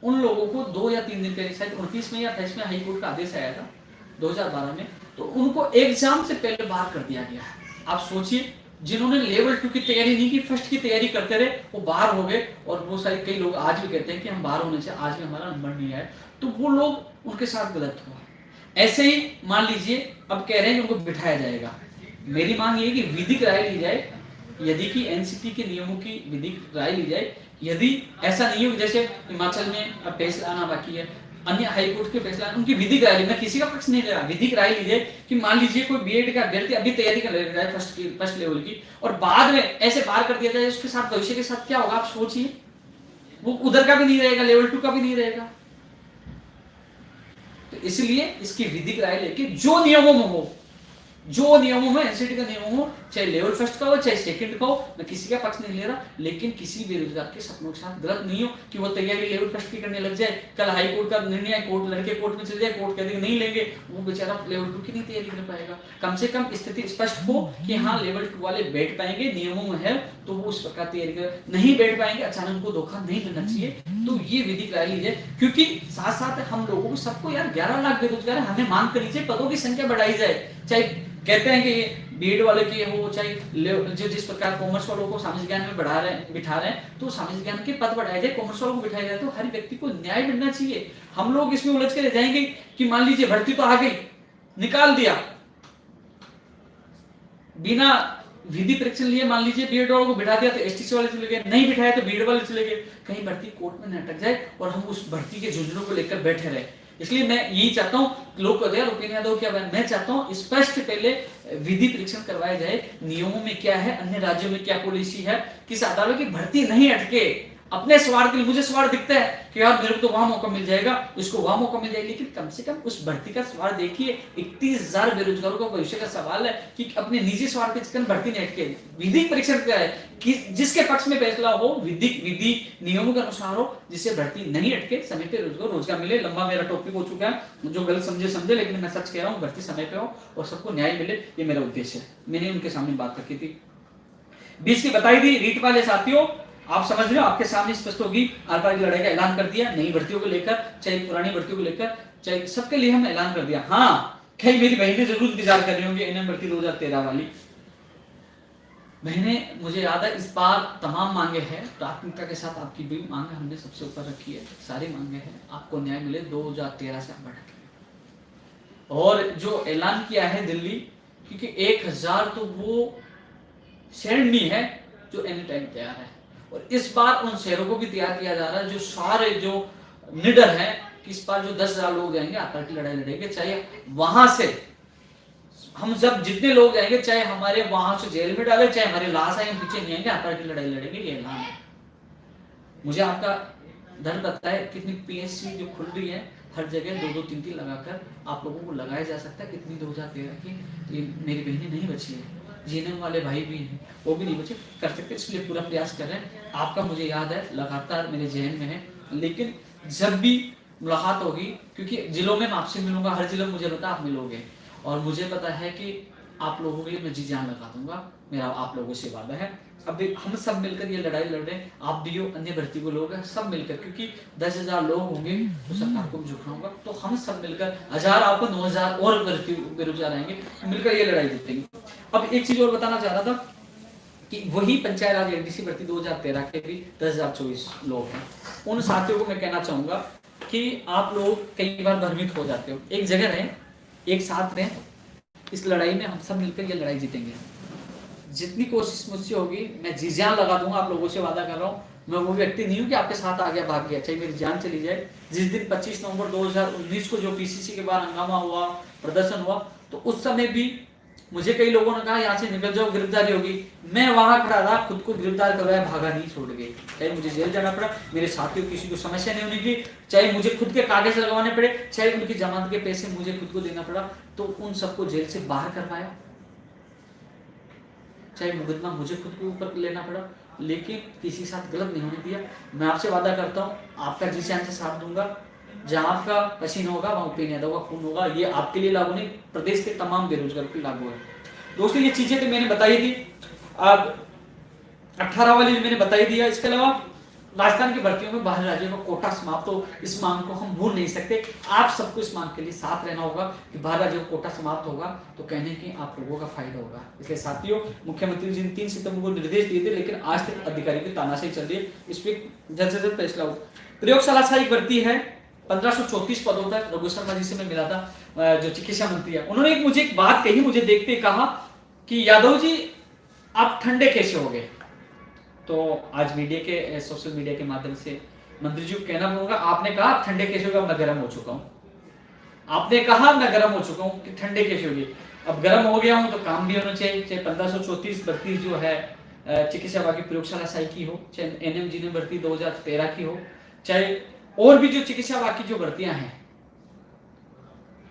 उन लोगों को 2 या 3 दिन पहले, शायद 29 में या 28 में हाई कोर्ट का आदेश आया था 2012 में, तो उनको एग्जाम से पहले बाहर कर दिया गया है। आप सोचिए, जिन्होंने लेवल 2 की तैयारी नहीं की, फर्स्ट की तैयारी करते रहे, वो बाहर हो गए। और वो सारे कई लोग आज भी कहते हैं कि हम बाहर होने से आज भी हमारा नंबर नहीं आया, तो वो लोग उनके साथ गलत हुआ। ऐसे ही मान लीजिए अब कह रहे हैं कि उनको बिठाया जाएगा। मेरी मांग ये है कि विधिक राय ली जाए, यदि कि एनसीटी के नियमों की विधिक राय ली जाए। यदि ऐसा नहीं हो, जैसे हिमाचल में अब फैसला आना बाकी है, अन्य हाईकोर्ट के फैसला, उनकी विधिक राय, मैं किसी का पक्ष नहीं ले रहा, विधिक राय लीजिए कि मान लीजिए कोई बीएड का अभ्यर्थी अभी तैयारी कर रहा है फर्स्ट लेवल की, और बाद में ऐसे बाहर कर दिया जाए, उसके साथ भविष्य के साथ क्या होगा आप सोचिए। वो उधर का भी नहीं रहेगा, लेवल 2 का भी नहीं रहेगा। तो इसलिए इसकी विधिक राय लेके जो नियमों में हो, जो नियमों में एनसीटी का नियम हो, चाहे लेवल फर्स्ट का हो चाहे सेकंड का हो, मैं किसी का पक्ष नहीं ले रहा, लेकिन किसी बेरोजगार के सपनों के साथ गलत नहीं हो कि वो तैयारी लेवल फर्स्ट की करने लग जाए, कल हाई कोर्ट का निर्णय, कोर्ट लड़के कोर्ट में चले जाए, कोर्ट कह देंगे नहीं लेंगे, वो बेचारा लेवल 2 की नहीं तैयारी कर पाएगा। कम से कम स्थिति स्पष्ट हो कि हाँ लेवल 2 वाले बैठ पाएंगे, नियमों में है तो वो उस प्रकार तैयारी कर, नहीं बैठ पाएंगे, अचानक उनको धोखा नहीं देना चाहिए। तो ये विधिक राय लीजिए, क्योंकि साथ साथ हम लोगों को सबको यार 11 लाख बेरोजगार है, हमें मांग करनी चाहिए, पदों की संख्या बढ़ाई जाए। चाहे कहते हैं कि बीएड वाले की हो, चाहे जो जिस प्रकार कॉमर्स वालों को सामाजिक ज्ञान में बिठा रहे हैं, तो सामाजिक ज्ञान के पद बढ़ाए जाए, कॉमर्स वालों को बिठाया जाए, तो हर व्यक्ति को न्याय मिलना चाहिए। हम लोग इसमें उलझ के रह जाएंगे कि मान लीजिए भर्ती तो आ गई, निकाल दिया बिना विधि परीक्षण लिए, मान लीजिए बीएड वालों को बिठा दिया तो एसटीसी वाले चले गए, नहीं बिठाया तो बीएड वाले चले गए, कहीं भर्ती कोर्ट में न अटक जाए और हम उस भर्ती के झुंझुनों को लेकर बैठे रहे। इसलिए मैं यही चाहता हूँ, लोग कहते हैं रुपये यादव क्या, मैं चाहता हूँ स्पष्ट पहले विधि परीक्षण करवाया जाए, नियमों में क्या है, अन्य राज्यों में क्या पॉलिसी है, किस आधार की भर्ती नहीं अटके। अपने स्वार्थ के लिए, मुझे स्वार्थ दिखता है कि यार मेरे को तो वहां मौका मिल जाएगा, उसको वहां मौका मिल जाएगा, लेकिन कम से कम उस भर्ती का स्वार्थ देखिए। 31,000 बेरोजगारों का भविष्य का सवाल है कि अपने निजी स्वार्थ के चक्कर भर्ती नहीं अटके। विधिक परीक्षण क्या है कि जिसके पक्ष में फैसला हो, विधि नियमों के अनुसार हो, जिससे भर्ती नहीं अटके, समय पे रोजगार मिले। लंबा मेरा टॉपिक हो चुका है, जो गलत समझे, लेकिन मैं सच कह रहा हूँ, भर्ती समय पे हो और सबको न्याय मिले, ये मेरा उद्देश्य है। मैंने उनके सामने बात रखी थी, 20 की बताई दी। रीट वाले साथियों आप समझ रहे हो, आपके सामने स्पष्ट होगी, आर पार की लड़ाई का ऐलान कर दिया, नई भर्तियों को लेकर, चाहे पुरानी भर्तियों को लेकर, चाहे सबके लिए हम ऐलान कर दिया। हाँ, कई मेरी बहनें जरूर इंतजार कर रही होंगी एनएम भर्ती 2013 वाली बहनें, मुझे याद है इस बार तमाम मांगे हैं, प्राथमिकता के साथ आपकी भी मांग हमने सबसे ऊपर रखी है, सारी मांगे हैं, आपको न्याय मिले 2013 से बढ़ के। और जो ऐलान किया है दिल्ली, क्योंकि 1000 तो वो शहर नहीं है जो एनी टाइम तैयार है, और इस बार उन शहरों को भी तैयार किया जा रहा है जो सारे जो निडर हैं कि इस बार जो 10,000 लोग जाएंगे आतंक की लड़ाई लड़ेंगे, चाहे वहां से हम जब जितने लोग जाएंगे, चाहे हमारे वहां से जेल में डाले, चाहे हमारे लाश आए, हम पीछे नहीं आएंगे, आतंक की लड़ाई लड़ेंगे, ये ऐलान है। मुझे आपका डर लगता है कितनी पीएससी जो खुल रही है हर जगह 2-2, 3-3 लगाकर आप लोगों को लगाया जा सकता है, कितनी 2013 की, ये मेरी बहनें नहीं बची है, जीने वाले भाई भी हैं वो भी नहीं बचे, कर सकते, इसलिए पूरा प्रयास कर रहे हैं। आपका मुझे याद है लगातार मेरे जहन में है, लेकिन जब भी मुलाकात होगी, क्योंकि जिलों में मैं आपसे मिलूंगा, हर जिले में मुझे पता आप मिलोगे, और मुझे पता है कि आप लोगों के लिए मैं जी जान लगा दूंगा, मेरा आप लोगों से वादा है। अब हम सब मिलकर ये लड़ाई लड़ रहे हैं, आप भी हो, अन्य भर्ती को लोग हैं, सब मिलकर, क्योंकि 10,000 लोग होंगे तो सरकार को भी झुकना होगा, तो हम सब मिलकर 1000 आपको 9,000 और भर्ती बेरोजगार आएंगे, मिलकर ये लड़ाई जीतेंगे। अब एक चीज और बताना चाह रहा था कि वही पंचायत राज एडीसी भर्ती 2013 के भी 10,024 लोग हैं। उन साथियों को मैं कहना चाहूंगा कि आप लोग कई बार भ्रमित हो जाते हो, एक जगह रहें, एक साथ रहें, इस लड़ाई में हम सब मिलकर ये लड़ाई जीतेंगे। जितनी कोशिश मुझसे होगी मैं जी जान लगा दूंगा, आप लोगों से वादा कर रहा हूँ। मैं वो व्यक्ति नहीं हूँ कि आपके साथ आ गया भाग गया, चाहे मेरी जान चली जाए। जिस दिन 25 नवंबर 2019 को जो पीसीसी के बाद हंगामा हुआ, प्रदर्शन हुआ, तो उस समय भी मुझे कई लोगों ने कहा यहाँ से निकल जाओ, गिरफ्तारी होगी। मैं वहां खड़ा रहा, खुद को गिरफ्तार करवाया, भागा नहीं, छोड़ गए। चाहे मुझे जेल जाना पड़ा, मेरे साथियों किसी को समस्या नहीं होने की, चाहे मुझे खुद के कागज लगवाने पड़े, चाहे उनकी जमानत के पैसे मुझे खुद को देना पड़ा, तो उन सबको जेल से बाहर करवाया, चाहे मुकदमा मुझे खुद के ऊपर लेना पड़ा, लेकिन किसी के साथ गलत नहीं होने दिया। मैं आपसे वादा करता हूँ, आपका जिस जान से साथ दूंगा, जहां आपका पसीना होगा वहां पीने यादव का खून होगा। ये आपके लिए लागू नहीं, प्रदेश के तमाम बेरोजगारों के लागू है। दोस्तों ये चीजें तो मैंने बताई थी, अब 18 वाली मैंने बताई दिया। इसके अलावा राजस्थान की भर्तियों में बाहर राज्यों का कोटा समाप्त हो, इस मांग को हम भूल नहीं सकते। आप सबको इस मांग के लिए साथ रहना होगा कि बाहर राज्यों का कोटा समाप्त होगा तो कहने की आप लोगों का फायदा होगा। इसलिए साथियों, मुख्यमंत्री जी ने 3 सितंबर को निर्देश दिए थे, लेकिन आज तक अधिकारियों की तानाशाही चल रही है, इस पर जल्द से जल्द फैसला हो। प्रयोगशाला सहायक भर्ती है 1534 पदों तक। रघु शर्मा जी से मैं मिला था, जो चिकित्सा मंत्री है, उन्होंने मुझे एक बात कही, मुझे देखते कहा कि यादव जी आप ठंडे कैसे हो गए। तो आज मीडिया के, सोशल मीडिया के माध्यम से मंत्री जी को कहना पड़ूंगा, आपने कहा आप ठंडे कैसे हो गए, मैं गर्म हो चुका हूँ। आपने कहा मैं गर्म हो चुका हूँ कि ठंडे कैसे हो गए, अब गर्म हो गया हूँ तो काम भी होना चाहिए। चाहे 1534 भर्ती जो है चिकित्सा विभाग की प्रयोगशाला सहायक की हो, चाहे एनएमजी ने भर्ती 2013 की हो, चाहे और भी जो चिकित्सा विभाग की जो भर्तियां हैं,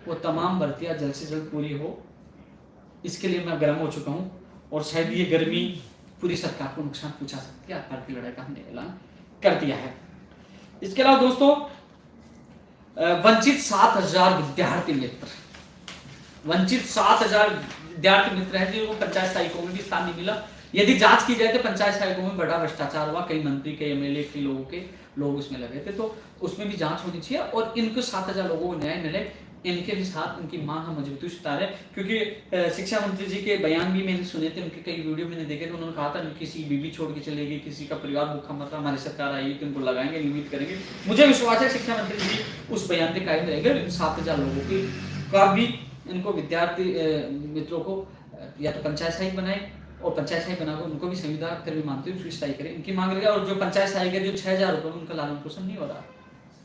वो तमाम भर्तियां जल्द से जल्द पूरी हो, इसके लिए मैं गर्म हो चुका हूं। और शायद ये गर्मी पूरी सरकार को नुकसान पहुंचा सकती है, आर की लड़ाई का हमने ऐलान कर दिया है। इसके अलावा दोस्तों, वंचित 7,000 विद्यार्थी मित्र, वंचित 7,000 विद्यार्थी मित्र हैं जिनको पंचायत सहायकों में भी स्थान नहीं मिला। यदि जांच की जाए तो पंचायत सहायकों में बड़ा भ्रष्टाचार हुआ, कई मंत्री, कई एमएलए के लोग उसमें लगे थे, तो उसमें भी जांच होनी चाहिए और इनको 7,000 लोगों को न्याय मिले, इनके भी साथ उनकी मांग हम मजबूती से उतारे। क्योंकि शिक्षा मंत्री जी के बयान भी मैंने सुने थे, उनके कई वीडियो मैंने देखे थे, उन्होंने कहा था किसी बीबी छोड़ के चलेगी, किसी का परिवार भूखा मरता, हमारी सरकार आएगी तो उनको लगाएंगे, नियमित करेंगे। मुझे विश्वास है शिक्षा मंत्री जी उस बयान पे कायम रहेंगे। 7,000 लोगों की का भी, इनको विद्यार्थी मित्रों को या तो पंचायत सहायक बनाए, और पंचायत सहायक बनाकर उनको भी संविदा कर्मी मानते हुए उसकी स्थायी करें, इनकी मांग रहेगी। और जो पंचायत सहायक है, जो 6,000 रुपये उनका लालन पोषण नहीं हो रहा,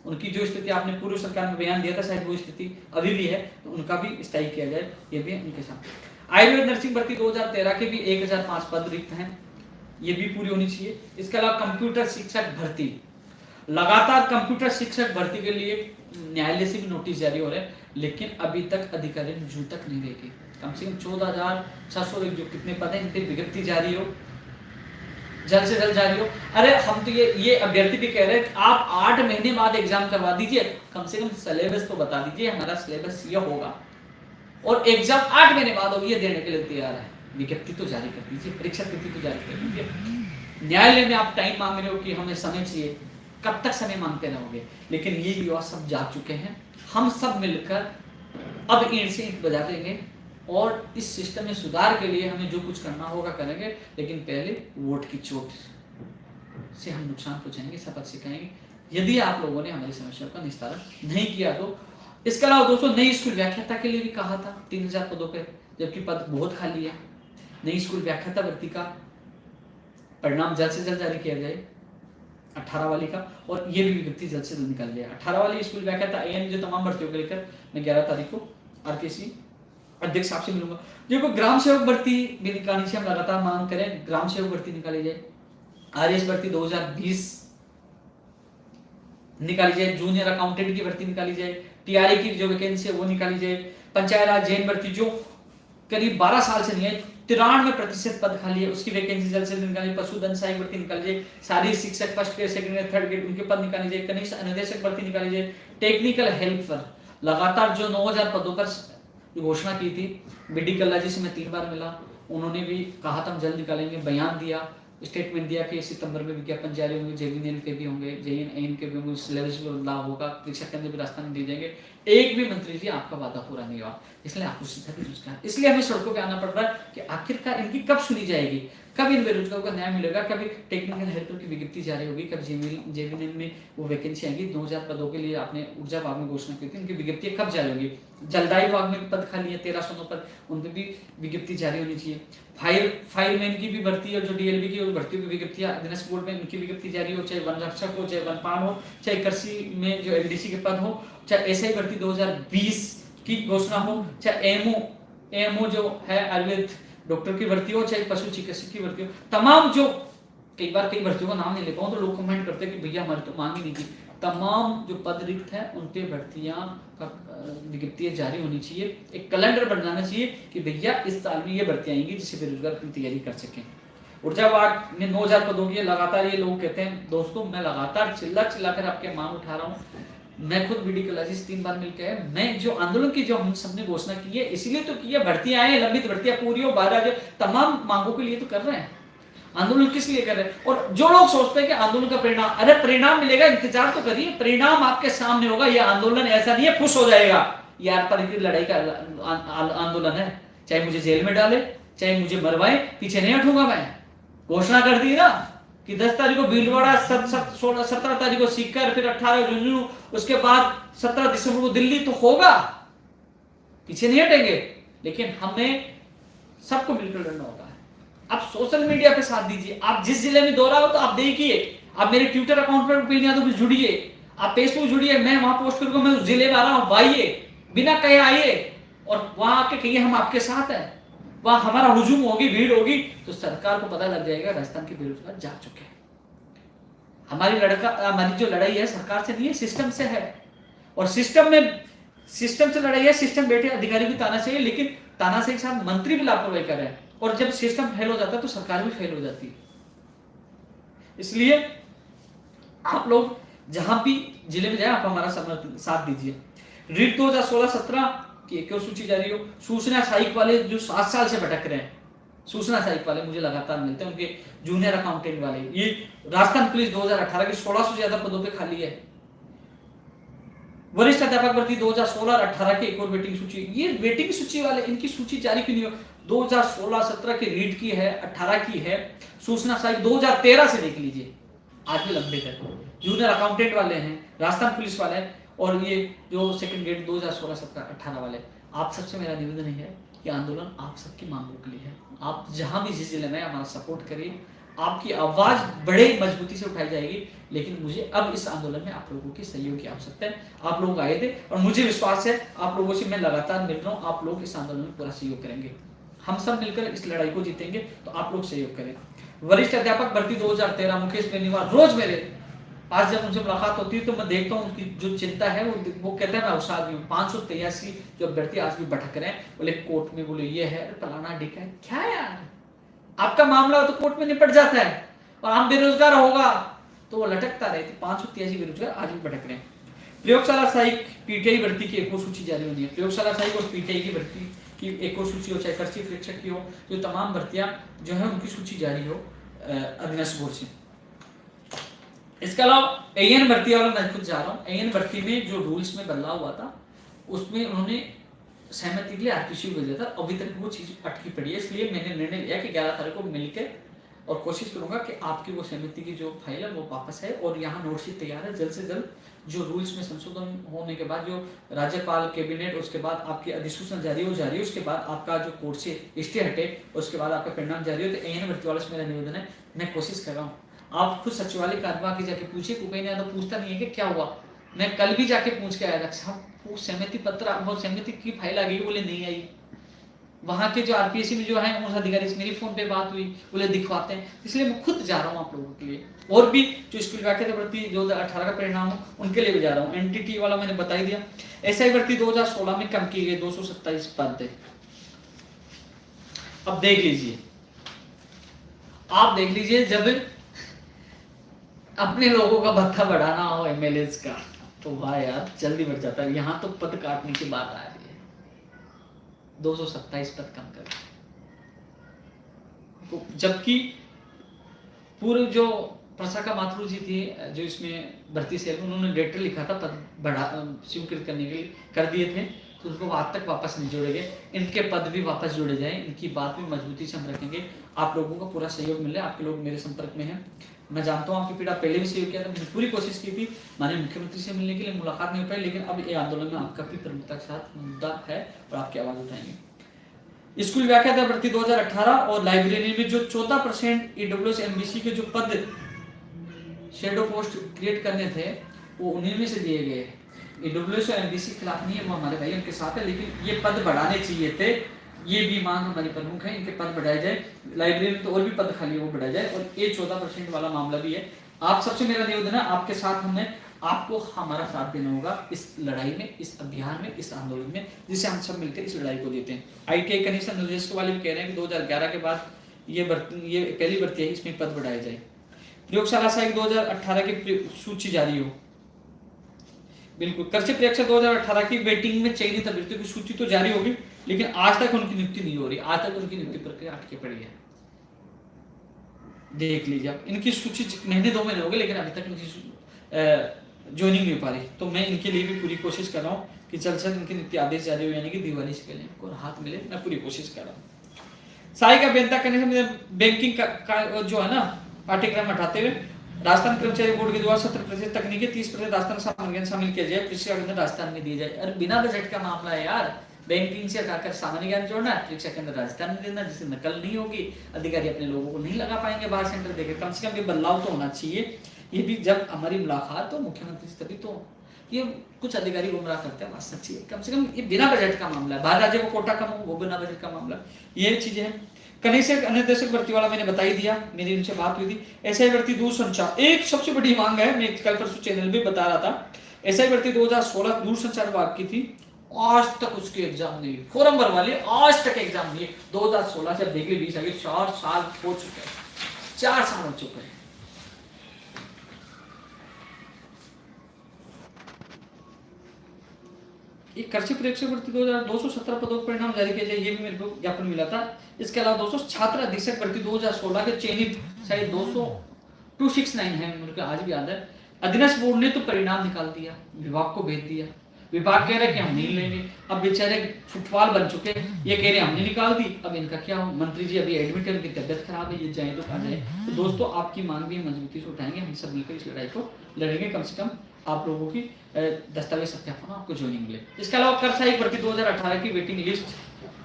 उनकी जो स्थिति आपने पूर्व सरकार में बयान दिया था, शायद वो स्थिति अभी भी है, तो उनका भी स्थायी किया जाए, ये भी उनके साथ। आयुर्वेद नर्सिंग भर्ती 2013 के भी 1005 पद रिक्त हैं, ये भी पूरी होनी चाहिए। इसके अलावा कंप्यूटर शिक्षक भर्ती, लगातार कंप्यूटर शिक्षक भर्ती के लिए न्यायालय से भी नोटिस जारी हो रहे हैं, लेकिन अभी तक अधिकारी जू तक नहीं देगी। कम से कम 14,600 जो कितने पद हैं, इनकी विज्ञप्ति जारी हो, जल्द से जल्द जारी हो। अरे हम तो ये अभ्यर्थी भी कह रहे हैं आप 8 महीने बाद एग्जाम करवा दीजिए, कम से कम सिलेबस तो बता दीजिए हमारा सिलेबस ये होगा, और एग्जाम 8 महीने बाद होगी, ये देने के लिए तैयार है। विज्ञप्ति तो जारी कर दीजिए, परीक्षा तिथि तो जारी कर दीजिए। न्यायालय में आप टाइम मांग रहे हो कि हमें समय चाहिए, कब तक समय मांगते रहोगे। लेकिन ये युवा सब जाग चुके हैं, हम सब मिलकर अब ईंट से ईंट बजा देंगे, और इस सिस्टम में सुधार के लिए हमें जो कुछ करना होगा करेंगे, लेकिन पहले वोट की चोट से हम नुकसान पहुंचाएंगे, शपथ सिखाएंगे, यदि आप लोगों ने हमारी समस्या का निस्तारण नहीं किया तो। इसके अलावा दोस्तों, नई स्कूल व्याख्याता के लिए भी कहा था 3,000 पदों पर, जबकि पद बहुत खाली है। नई स्कूल व्याख्याता भर्ती का परिणाम जल्द से जल्द जारी किया जाए, 18 वाली का, और ये भी विज्ञप्ति जल्द से जल्द निकल जाए। 18 वाली स्कूल व्याख्याता एएन जो तमाम भर्तियों को लेकर मैं 11 तारीख को आरकेसी अध्यक्ष साहब से मिलूंगा। देखो, ग्राम सेवक भर्ती भी निकालने से हम लगातार मांग करें, ग्राम सेवक भर्ती निकाली जाए। आरएस भर्ती 2020 निकाली जाए, जूनियर अकाउंटेंट की भर्ती निकाली जाए, टीआरए की जो वैकेंसी है वो निकाली जाए। पंचायत राज जैन भर्ती जो करीब 12 साल से नहीं है, 93% पद खाली है, उसकी वैकेंसी जल्द से जल्द निकाली। पशुधन सहायक भर्ती निकाली जाए, शारीरिक शिक्षक first grade, second grade, third grade उनके पद निकाली जाए। कनिष्ठ अनुदेशक भर्ती निकाली जाए। टेक्निकल हेल्पर लगातार जो 9,000 पदों पर जो घोषणा की थी, बीडी कल्ला जी से मैं 3 बार मिला, उन्होंने भी कहा था हम जल्द निकालेंगे, बयान दिया, स्टेटमेंट दिया कि सितंबर में विज्ञापन जारी होंगे, जेवीएन के भी होंगे, जेएन के भी होंगे, सिलेबस में बदलाव होगा, परीक्षा केंद्र भी रास्ता में दिए जाएंगे। एक भी मंत्री जी आपका वादा पूरा नहीं हुआ, इसलिए आपको सीधा बेरोजगार, इसलिए हमें सड़कों पे आना पड़ रहा है कि आखिरकार इनकी कब सुनी जाएगी, कब इन बेरोजगारों को न्याय मिलेगा, कभी टेक्निकल हेल्पर की विज्ञप्ति जारी होगी, कब जेवीएन में वो वैकेंसी आएगी। 2000 पदों के लिए आपने ऊर्जा विभाग में घोषणा की थी, उनकी विज्ञप्ति कब जारी होगी। जलदायी विभाग में पद खाली है 1309 पद, उन पर भी विज्ञप्ति जारी होनी चाहिए। फायरमैन की भी भर्ती और जो डीएलबी की भर्ती की विज्ञप्तियां अधीनस्थ बोर्ड में उनकी विज्ञप्ति जारी हो, चाहे वन रक्षक हो, चाहे वनपाल हो, चाहे कृषि में जो एलडीसी के पद हो, चाहे एसआई भर्ती 2020 की घोषणा हो, चाहे एएमओ जो है आयुर्वेद डॉक्टर की भर्ती हो, चाहे पशु चिकित्सक की भर्ती हो, तमाम जो कई बार कई भर्तियों का नाम नहीं ले पाऊँ तो लोग कमेंट करते हैं कि भैया हमारी तो मांग ही नहीं की। तमाम जो पद रिक्त है उन पे भर्तियां का विज्ञप्तियां जारी होनी चाहिए, एक कैलेंडर बनाना चाहिए कि भैया इस साल में ये भर्तियां आएंगी जिससे बेरोजगार अपनी तैयारी कर सकें। ऊर्जा विभाग में 9000 पदों की लगातार ये लोग कहते हैं, दोस्तों मैं लगातार चिल्ला कर आपके मांग उठा रहा हूँ। मैं खुद बीडी कल्ला जी से 3 बार मिलकर है, मैं जो आंदोलन की जो हम सबने घोषणा की है इसीलिए तो की है, भर्तियां आए, लंबित भर्तियां पूरी हो, बाधा जो तमाम मांगों के लिए तो कर रहे हैं। आंदोलन किस लिए कर रहे हैं? और जो लोग सोचते हैं कि आंदोलन का परिणाम, अरे परिणाम मिलेगा, इंतजार तो करिए, परिणाम आपके सामने होगा। यह आंदोलन ऐसा नहीं है खुश हो जाएगा, यार पर की लड़ाई का आंदोलन है, चाहे मुझे जेल में डाले, चाहे मुझे मरवाए, पीछे नहीं हटूंगा मैं। घोषणा कर दी ना कि 10 तारीख को भीलवाड़ा, 17 तारीख को सीकर, फिर 18 झुंझुनू, उसके बाद 17 दिसंबर को दिल्ली, तो होगा, पीछे नहीं हटेंगे। लेकिन हमें सबको मिलकर लड़ना होगा। आप सोशल मीडिया पे साथ दीजिए, आप जिस जिले में दौरा हो तो आप देखिए, आप मेरे ट्विटर अकाउंट पर ओपिनियन यादव से जुड़िए, आप फेसबुक जुड़िए, मैं वहां पोस्ट करूंगा मैं उस जिले में आ रहा हूं, आइए, बिना कहे आइए और वहां आके कहिए हम आपके साथ हैं। वहां हमारा हुजूम होगी, भीड़ होगी, तो सरकार को पता लग जाएगा राजस्थान के बेरोजगार जाग चुके हैं। हमारी जो लड़ाई है सरकार से नहीं है, सिस्टम से है। और सिस्टम से लड़ाई है, सिस्टम बैठे अधिकारी भी तानाशाही, लेकिन तानाशाही के साथ मंत्री भी लापरवाही कर रहे हैं। और जब सिस्टम फेल हो जाता है तो सरकार भी फेल हो जाती है। इसलिए आप लोग जहां भी जिले में जाए आप हमारा साथ दीजिए। रीट 2016-17 की एक और सूची जारी हो। सूचना सहायक वाले जो 7 साल से भटक रहे हैं, सूचना सहायक वाले मुझे लगातार मिलते हैं, उनके जूनियर अकाउंटेंट वाले, ये राजस्थान पुलिस 2018 के 1600 से ज्यादा पदों पे खाली है। वरिष्ठ अध्यापक भर्ती 2016 और 18 की एक और वेटिंग सूची, ये वेटिंग सूची वाले इनकी सूची जारी क्यों नहीं हो? 2016-17 की रीट की है, 18 की है, सूचना सहायक 2013 से देख लीजिए, आज भी लंबे है। जूनियर अकाउंटेंट वाले हैं, राजस्थान पुलिस वाले हैं, और ये जो सेकंड ग्रेड 2016-17-18 वाले। आप सबसे मेरा निवेदन है कि आंदोलन आप सबकी मांगों के लिए है। आप जहां भी जिस जिले में हमारा सपोर्ट करिए, आपकी आवाज बड़े मजबूती से उठाई जाएगी। लेकिन मुझे अब इस आंदोलन में आप लोगों की सहयोग की आवश्यकता है। आप लोग आए थे और मुझे विश्वास है आप लोगों से मैं लगातार मिल रहा हूँ, आप लोग इस आंदोलन में पूरा सहयोग करेंगे। हम सब मिलकर इस लड़ाई को जीतेंगे, तो आप लोग सहयोग करें। वरिष्ठ अध्यापक भर्ती 2013, मुकेश बेनीवाल, रोज मेरे आज जब मुझे मुलाकात होती है तो मैं देखता हूँ उनकी जो चिंता है, वो कहते हैं मैं उस आदमी हूँ। 583 जो अभ्यर्थी आज भी भटक रहे हैं, बोले कोर्ट में, बोले ये है, फलाना ढिका है। क्या यार, आपका मामला हो तो कोर्ट में निपट जाता है, और आप बेरोजगार होगा तो वो लटकता रहे। 583 बेरोजगार आज भी भटक रहे हैं। प्रयोगशाला सहायक पीटीआई भर्ती की एक और सूची जारी होनी है। प्रयोगशाला सहायक और पीटीआई की भर्ती की एक और सूची हो, चाहे कृषि शिक्षक की हो, जो तमाम भर्तियां जो है उनकी सूची जारी हो अधीनस्थ बोर्ड से। इसके अलावा एएन भर्ती वाला मैं खुद जा रहा हूँ। एएन भर्ती में जो रूल्स में बदलाव हुआ था उसमें उन्होंने सहमति के लिए आरपीसी को भेजा था, अभी तक वो चीज अटकी पड़ी है। इसलिए मैंने निर्णय लिया कि 11 तारीख को मिलकर और कोशिश करूंगा कि आपकी वो सहमति की जो फाइल है वो वापस है, और यहाँ नोटशीट तैयार है। जल्द से जल्द जो रूल्स में संशोधन होने के बाद जो राज्यपाल कैबिनेट, उसके बाद आपकी अधिसूचना जारी हो, उसके बाद आपका जो कोर्ट से स्टे हटे, उसके बाद आपका परिणाम जारी हो। तो एएन भर्ती वाले से मेरा निवेदन है, मैं कोशिश कर रहा हूँ। आप खुद सचिवालय कार्रवाई की जाके पूछिए, कुपेन यादव पूछता नहीं है कि क्या हुआ। मैं कल भी जाके पूछ के आया था, साहब वो सहमति पत्र, वो सहमति की फाइल आ गई, बोले नहीं आई। वहां के जो आरपीएससी में जो है उस अधिकारी से मेरी फोन पे बात हुई, बोले दिखवाते हैं। इसलिए मैं खुद जा रहा हूँ आप लोगों के लिए, और भी जो स्कूल व्याख्या भर्ती 2018 का परिणाम हो उनके लिए भी जा रहा हूँ। एनटीटी वाला मैंने बता ही दिया। एसआई भर्ती 2016 में कम की गई, 227 पद थे। अब देख लीजिए, आप देख लीजिए, जब अपने लोगों का भत्ता बढ़ाना हो एमएलएस का, तो वाह यार जल्दी बढ़ जाता है। यहाँ तो पद काटने की बात आ रही है। 227 पद कम कर, तो जबकि पूर्व जो प्रसाका माथुर जी थी जो इसमें भर्ती सेल में, उन्होंने लेटर लिखा था पद बढ़ा स्वीकृत करने के लिए कर दिए थे, तो उसको आज तक वापस नहीं जोड़े गए। इनके पद भी वापस जोड़े जाएं, इनकी बात भी मजबूती से हम रखेंगे। आप लोगों का पूरा सहयोग मिले, आपके लोग मेरे संपर्क में हैं, मैं जानता हूँ आपकी पीड़ा, पहले भी सहयोग किया था, मैंने पूरी कोशिश की थी माननीय मुख्यमंत्री से मिलने के लिए, मुलाकात नहीं हो पाई, लेकिन अब ये आंदोलन में आपका भी प्रमुखता के साथ मुद्दा है और आपकी आवाज उठाएंगे। स्कूल व्याख्याता भर्ती 2018 और लाइब्रेरी में जो 14% ईडब्ल्यूएस एमबीसी के जो पद शेडो पोस्ट क्रिएट करने थे वो उन्हीं में से दिए गए। ईडब्ल्यूएस और एमबीसी के खिलाफ नहीं है, वो हमारे भाई उनके साथ है, लेकिन ये पद बढ़ाने चाहिए थे, ये भी मांग हमारी प्रमुख है, इनके पद बढ़ाए जाए। लाइब्रेरी में तो और भी पद खाली है वो बढ़ाया जाए, और ये 14% वाला मामला भी है। आप सबसे मेरा निवेदन है, आपके साथ हमें आपको हमारा साथ देना होगा इस लड़ाई में, इस अभियान में, इस आंदोलन में, जिससे हम सब मिलकर इस लड़ाई को देते हैं। ITI कमीशन निर्देशक वाले भी कह रहे हैं कि 2011 के बाद ये पहली भर्ती है, इसमें पद बढ़ाए जाए। प्रयोगशाला सहायक 2018 की सूची जारी हो, बिल्कुल। कृषि परीक्षा 2018 की वेटिंग में चयनित अभ्यर्थियों की सूची तो जारी होगी, लेकिन आज तक उनकी नियुक्ति नहीं हो रही, आज तक उनकी नियुक्ति प्रक्रिया अटके पड़ी है। देख लीजिए आप, इनकी सूची महीने 2 महीने हो गए, लेकिन अभी तक इनकी ज्वाइनिंग नहीं हो पा रही। तो मैं इनके लिए भी पूरी कोशिश कर रहा हूँ कि जल्द से जल्द इनके नियुक्ति आदेश जारी हो, यानी कि दिवाली से पहले इनको राहत मिले, मैं पूरी कोशिश कर रहा हूँ। सहायक अभियंता करने से बैंकिंग का जो है ना पाठ्यक्रम हटाते हुए राजस्थान कर्मचारी बोर्ड के द्वारा 70% तकनीकी 30% राजस्थान सामान्य शामिल किया जाए, परीक्षा के अंदर राजस्थान में दिए जाए। अरे बिना बजट का मामला है यार, बैंकिंग से हटाकर सामान्य ज्ञान जोड़ना, परीक्षा के अंदर राजस्थान में देना, जिससे नकल नहीं होगी, अधिकारी अपने लोगों को नहीं लगा पाएंगे बाहर सेंटर देकर। कम से कम ये बदलाव तो होना चाहिए। ये भी जब हमारी मुलाकात हो मुख्यमंत्री से, तभी तो ये कुछ अधिकारी गुमराह करते हैं, बात सच्ची है। कम से कम ये बिना बजट का मामला है, बाहर राज्य को कोटा कम हो वो बिना बजट का मामला, ये चीजें हैं। कनिष्ठ अनुदेशक भर्ती वाला मैंने बता ही दिया, मेरी उनसे बात हुई थी। एसआई भर्ती दूरसंचार एक सबसे बड़ी मांग है, मैं कल परसों चैनल पे बता रहा था। एसआई भर्ती 2016 दूरसंचार विभाग की थी, आज तक उसके एग्जाम नहीं, फोरम भर वाले आज तक एग्जाम नहीं है। 2016 से देख ली 20 आगे 4 साल हो चुके हैं, 4 साल हो चुके हैं। एक कृषि परीक्षा भर्ती 217 पदों का परिणाम जारी किया जाए, ये भी मेरे को ज्ञापन मिला था। इसके अलावा दोस्तों छात्र अधीक्षक भर्ती 2016 के चयनित शायद 269 है, मेरे को आज भी याद है। अधीनस्थ बोर्ड ने तो परिणाम निकाल दिया, विभाग को भेज दिया, विभाग कह रहे कि हम नहीं लेंगे। अब बेचारे फुटबॉल बन चुके, ये कह रहे हमने निकाल दी, अब इनका क्या हो। मंत्री जी अभी एडमिट है, उनकी तबियत खराब है, ये जाए तो आ जाए। तो दोस्तों आपकी मांग भी मजबूती से उठाएंगे, हम सब मिलकर इस लड़ाई को लड़ेंगे। कम से कम आप लोगों की दस्तावेज सत्यापन आपको ज्वाइनिंग मिले। इसके अलावा कर सहायक भर्ती 2018 की वेटिंग लिस्ट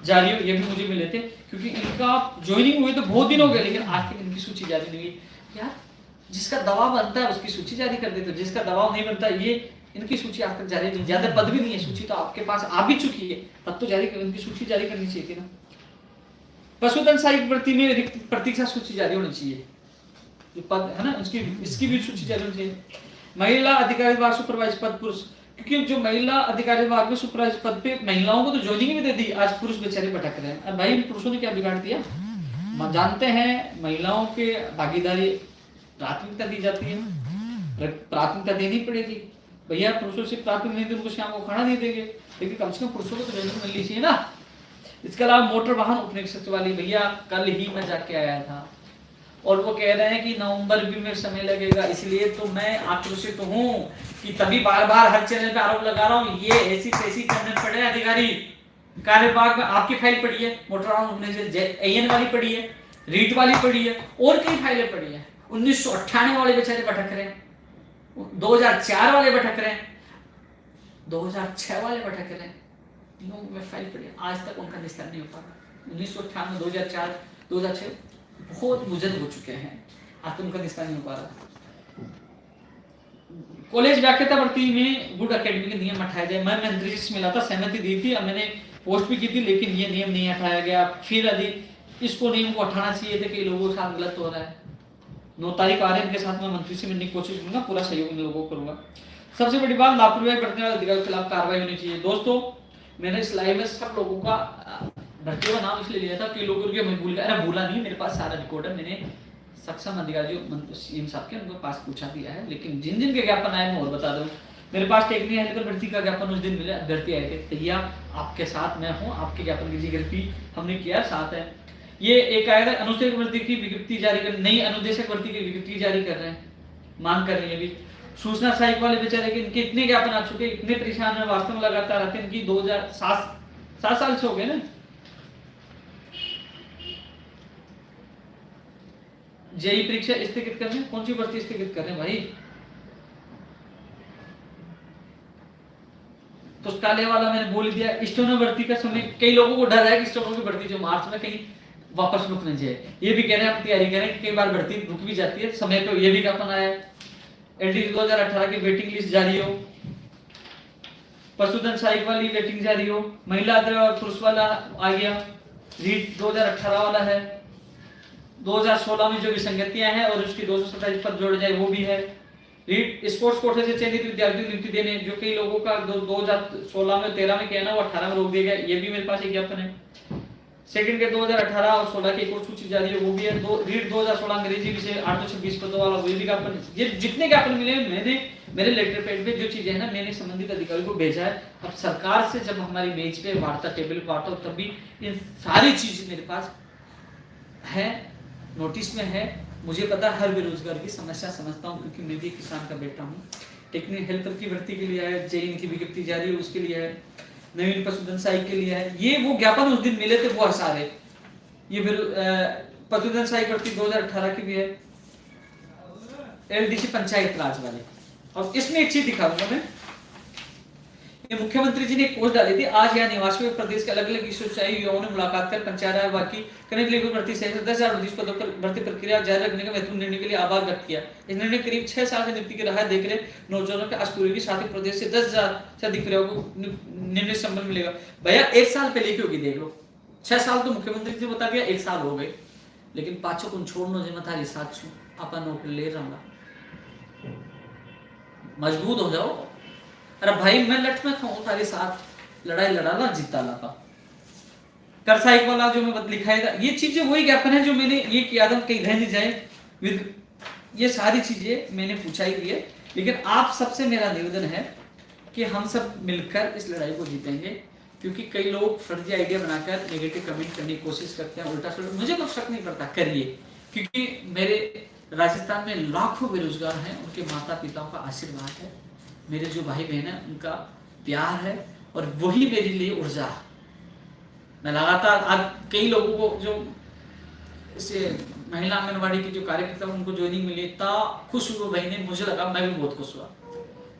जारी हो, ये भी मुझे मिले थे, क्योंकि इनका ज्वाइनिंग हुए तो बहुत दिन हो गए, लेकिन आज तक इनकी सूची जारी नहीं हुई। यार जिसका दबाव बनता है उसकी सूची जारी कर देते, जिसका दबाव नहीं बनता, ये इनकी सूची आज तक जारी नहीं, ज्यादा पद भी नहीं है, सूची तो आपके पास आ भी चुकी है, पद तो जारी कर, इनकी सूची जारी करनी चाहिए थी ना। पशुधन सहायक भर्ती में रिक्त प्रतीक्षा सूची जारी होनी चाहिए, जो पद है ना उसकी, इसकी भी सूची जारी होनी चाहिए। महिला अधिकारी विभाग सुपरवाइजर पद पुरुष, क्योंकि जो महिला अधिकारी विभाग में सुपरवाइजर पद पे महिलाओं को तो ज्वाइनिंग भी दे दी, आज पुरुष बेचारे भटक रहे हैं। अब भाई पुरुषों ने क्या बिगाड़ दिया? जानते हैं महिलाओं के भागीदारी प्राथमिकता दी जाती है, प्राथमिकता देनी पड़ेगी। भैया पुरुषों से प्राथमिकता नहीं दी, उनको शाम को खाना नहीं देंगे, लेकिन कम से कम पुरुषों को तो ज्वाइनिंग मिलनी चाहिए ना। इसके अलावा मोटर वाहन उपनिरीक्षक वाली, भैया कल ही मैं जाके आया था और वो कह रहे हैं कि नवंबर भी में समय लगेगा, इसलिए तो मैं आक्रोशित हूँ कि तभी बार बार हर चैनल पे आरोप लगा रहा हूँ। ये ऐसी तैसी करने पड़े अधिकारी, कार्य विभाग में आपकी फाइल पड़ी है, मोटर वाहन एन वाली पड़ी है, रीट वाली पड़ी है, और कई फाइलें पड़ी है। 1998 वाले बेचारे भटक रहे हैं, 2004 वाले भटक रहे हैं, 2006 वाले भटक रहे हैं, तीनों में फाइल पड़ी है, आज तक उनका निस्तारण नहीं हो पा रहा। 1998, 2004, 2006 बहुत बुजुर्ग हो चुके हैं, आज तो उनका निस्तारण नहीं हो पा रहा। कॉलेज व्याख्याता भर्ती में गुड एकेडमी के नियम हटाए जाए, मैं मंत्री जी से मिला था, सहमति दी थी, अब मैंने पोस्ट भी की थी, लेकिन ये नियम नहीं हटाया गया। फिर यदि इसको नियम को हटाना चाहिए था, कई लोगों के साथ गलत हो रहा है। 9 तारीख आ रहे हैं, इनके साथ मैं मंत्री से मिलने की कोशिश करूंगा, पूरा सहयोग इन लोगों को करूंगा। सबसे बड़ी बात, लापरवाही बरतने वाले अधिकारियों के खिलाफ कार्रवाई होनी चाहिए। दोस्तों मैंने इस लाइव में सब लोगों का भर्ती का नाम इसलिए लिया था कि लोगों के मैं भूल गया, अरे भूला नहीं, मेरे पास सारा रिकॉर्ड है, मैंने सक्षम अधिकारी सीएम साहब के उनके पास पूछा दिया है, लेकिन जिन जिन के ज्ञापन आए मैं और बता दूं। मेरे पास टेक्निकल हेल्पर भर्ती का ज्ञापन उस दिन मिला, अभ्यर्थी आए थे, भैया आपके साथ मैं हूँ, आपके ज्ञापन की जिक्र हमने किया, साथ है। ये एक आया था अनुदेशक भर्ती की विज्ञप्ति जारी कर, नई अनुदेशक भर्ती की विज्ञप्ति जारी कर रहे हैं, मांग कर रही है अभी। सूचना सहायक वाले बेचारे के इनके इतने ज्ञापन आ चुके, इतने परेशान है, वास्तव में लगातार आते हैं। इनकी 2007 साल से हो गए ना। जेई परीक्षा स्थगित करने, कौन सी भर्ती स्थगित कर रहे हैं भाई? पुस्तकालय वाला मैंने बोल दिया। स्टेनो भर्ती का समय, कई लोगों को डर है कि स्टेनो की भर्ती जो मार्च में कहीं वापस रुक न जाए, ये भी कह रहे हैं हम तैयारी करें, कई बार भर्ती रुक भी जाती है समय पे। ये भी ज्ञापन आया है। एलडी 2018 की वेटिंग लिस्ट जारी हो, पशुधन सहायक वाली वेटिंग जारी हो, महिला और पुरुष वाला आ गया, रीट 2018 वाला है। 2016 में जो विसंगतियां हैं और उसकी 227 पर जोड़ जाए वो भी है। रीट स्पोर्ट्स कोटे से चयनित विद्यार्थियों को नियुक्ति देने, जो कई लोगों का 2016 में 13 में किया ना, वो 18 में रोक दिया गया, ये भी मेरे पास एक ज्ञापन है। सेकंड के 2018 और 16 की एक और सूची जारी है, वो भी है। रीट 2016 अंग्रेजी विषय 826 पदों वाला वो भी ज्ञापन। ये जितने ज्ञापन मिले मैंने मेरे लेटर पैड पे जो चीजें है ना, मैंने संबंधित अधिकारी को भेजा है। अब सरकार से जब हमारी मेज पे वार्ता टेबल वार्ता हो, तब भी इन सारी चीजें मेरे पास है, नोटिस में है। मुझे पता हर बेरोजगार की समस्या समझता हूँ, क्योंकि मैं भी किसान का बेटा हूँ। टेक्निकल हेल्पर की भर्ती के लिए है, जेईन की विज्ञप्ति जारी है उसके लिए है, नवीन पशुधन सहायक के लिए है। ये वो ज्ञापन उस दिन मिले थे, वो आसार है। ये पशुधन सहायक भर्ती 2018 की भी है, एलडीसी पंचायत राज वाले। और इसमें एक चीज दिखाऊंगा मैं, ये मुख्यमंत्री जी ने एक पोस्ट डाली थी, आज यहाँ निवासियों प्रदेश के अलग अलग विश्वविद्यालय युवाओं ने मुलाकात कर पंचायत राज बाकी करने के लिए भर्ती सहित 10,000 पदों पर भर्ती प्रक्रिया जारी रखने का महत्वपूर्ण निर्णय के लिए आभार व्यक्त किया। इस निर्णय करीब 6 साल से नियुक्ति की राह देख रहे नौजवानों के आशा की साथ ही प्रदेश से 10,000 से अधिक को निर्णय संबल मिलेगा। भैया 1 साल पहले की होगी, देख लो। 6 साल तो मुख्यमंत्री जी बता गया, 1 साल हो गए, लेकिन पाछो कुछ छोड़नो जिम्मेदारी साथ छू अपन नौकरी ले रहा, मजबूत हो जाओ। अरे भाई मैं लठ में खाऊं तारे साथ, लड़ाई लड़ाना जीता लाता। कर साइक वाला जो मैं लिखा था, ये चीजें वही ज्ञापन है जो मैंने ये किया था, कहीं रह नहीं जाए विद, ये सारी चीजें मैंने पूछा ही है। लेकिन आप सबसे मेरा निवेदन है कि हम सब मिलकर इस लड़ाई को जीतेंगे, क्योंकि कई लोग फर्जी आइडिया बनाकर नेगेटिव कमेंट करने की कोशिश करते हैं, उल्टा सुल्टा। मुझे कुछ शक नहीं पड़ता, करिए, क्योंकि मेरे राजस्थान में लाखों बेरोजगार हैं, उनके माता पिताओं का आशीर्वाद है, मेरे जो भाई बहन है उनका प्यार है, और वही मेरे लिए ऊर्जा। मैं लगातार आज कई लोगों को जो इसे महिला आंगनबाड़ी की जो कार्यकर्ता उनको ज्वाइनिंग मिली, इतना खुश हुआ भाई ने, मुझे लगा मैं भी बहुत खुश हुआ।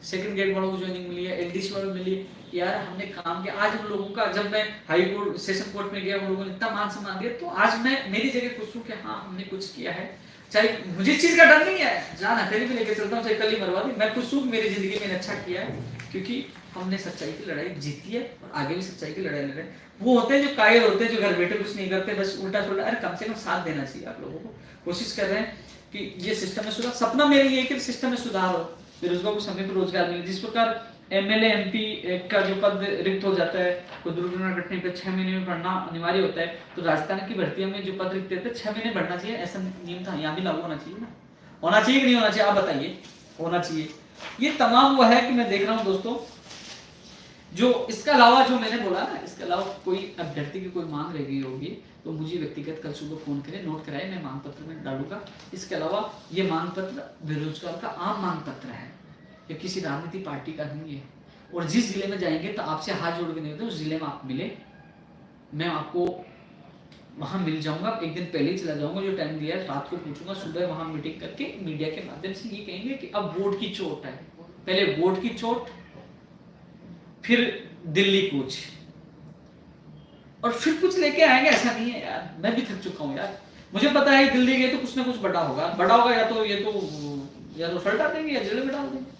सेकंड ग्रेड वालों को ज्वाइनिंग मिली है, एलडीसी वालों को मिली, यार हमने काम किया। आज उन लोगों का, जब मैं हाई कोर्ट सेशन कोर्ट में गया, उन लोगों ने इतना मान सम्मान दिया, तो आज मैं मेरी जगह खुश हूँ कि हाँ हमने कुछ किया है। चाहे मुझे चीज का डर नहीं है, जान हथेली पे लेके चलता हूँ, चाहे कल ही मरवा दी, मैं खुश हूँ मेरी जिंदगी में अच्छा किया है, क्योंकि हमने सच्चाई की लड़ाई जीती है और आगे भी सच्चाई की लड़ाई लड़े। वो होते हैं जो कायल होते हैं, जो घर बैठे कुछ नहीं करते, बस उल्टा सुल्टा। अरे कम से कम साथ देना चाहिए आप लोगों को। कोशिश कर रहे हैं कि ये सिस्टम में सुधार, सपना मेरा ये है कि सिस्टम में सुधार हो, बेरोजगार को समय पर रोजगार मिले। जिस प्रकार एमएलए एमपी का जो पद रिक्त हो जाता है, कोई दुर्घटना घटने पर 6 महीने में भरना अनिवार्य होता है, तो राजस्थान की भर्तियों में जो पद रिक्त रहते हैं 6 महीने भरना चाहिए, ऐसा नियम था, यहाँ भी लागू होना चाहिए ना। होना चाहिए कि नहीं होना चाहिए, आप बताइए। होना चाहिए। ये तमाम वो है कि मैं देख रहा हूँ दोस्तों, जो इसके अलावा जो मैंने बोला ना, इसके अलावा कोई अभ्यर्थी की कोई मांग रह गई होगी तो मुझे व्यक्तिगत कल सुबह फोन करें, नोट कराए, मैं मांग पत्र में डालूंगा। इसके अलावा ये मांग पत्र बेरोजगार का आम मांग पत्र है, ये किसी राजनीति पार्टी का नहीं है। और जिस जिले में जाएंगे तो आपसे हाथ जोड़ के नहीं होते, उस जिले में आप मिले, मैं आपको वहां मिल जाऊंगा। एक दिन पहले ही चला जाऊंगा, जो टाइम दिया है रात को पूछूंगा, सुबह वहां मीटिंग करके मीडिया के माध्यम से ये कहेंगे कि अब वोट की चोट है, पहले वोट की चोट, फिर दिल्ली कूच, और फिर कुछ लेके आएंगे। ऐसा नहीं है यार, मैं भी थक चुका हूँ यार। मुझे पता है दिल्ली गए तो कुछ ना कुछ बड़ा होगा, या तो या तो सल्टा देंगे या जेल में डाल देंगे।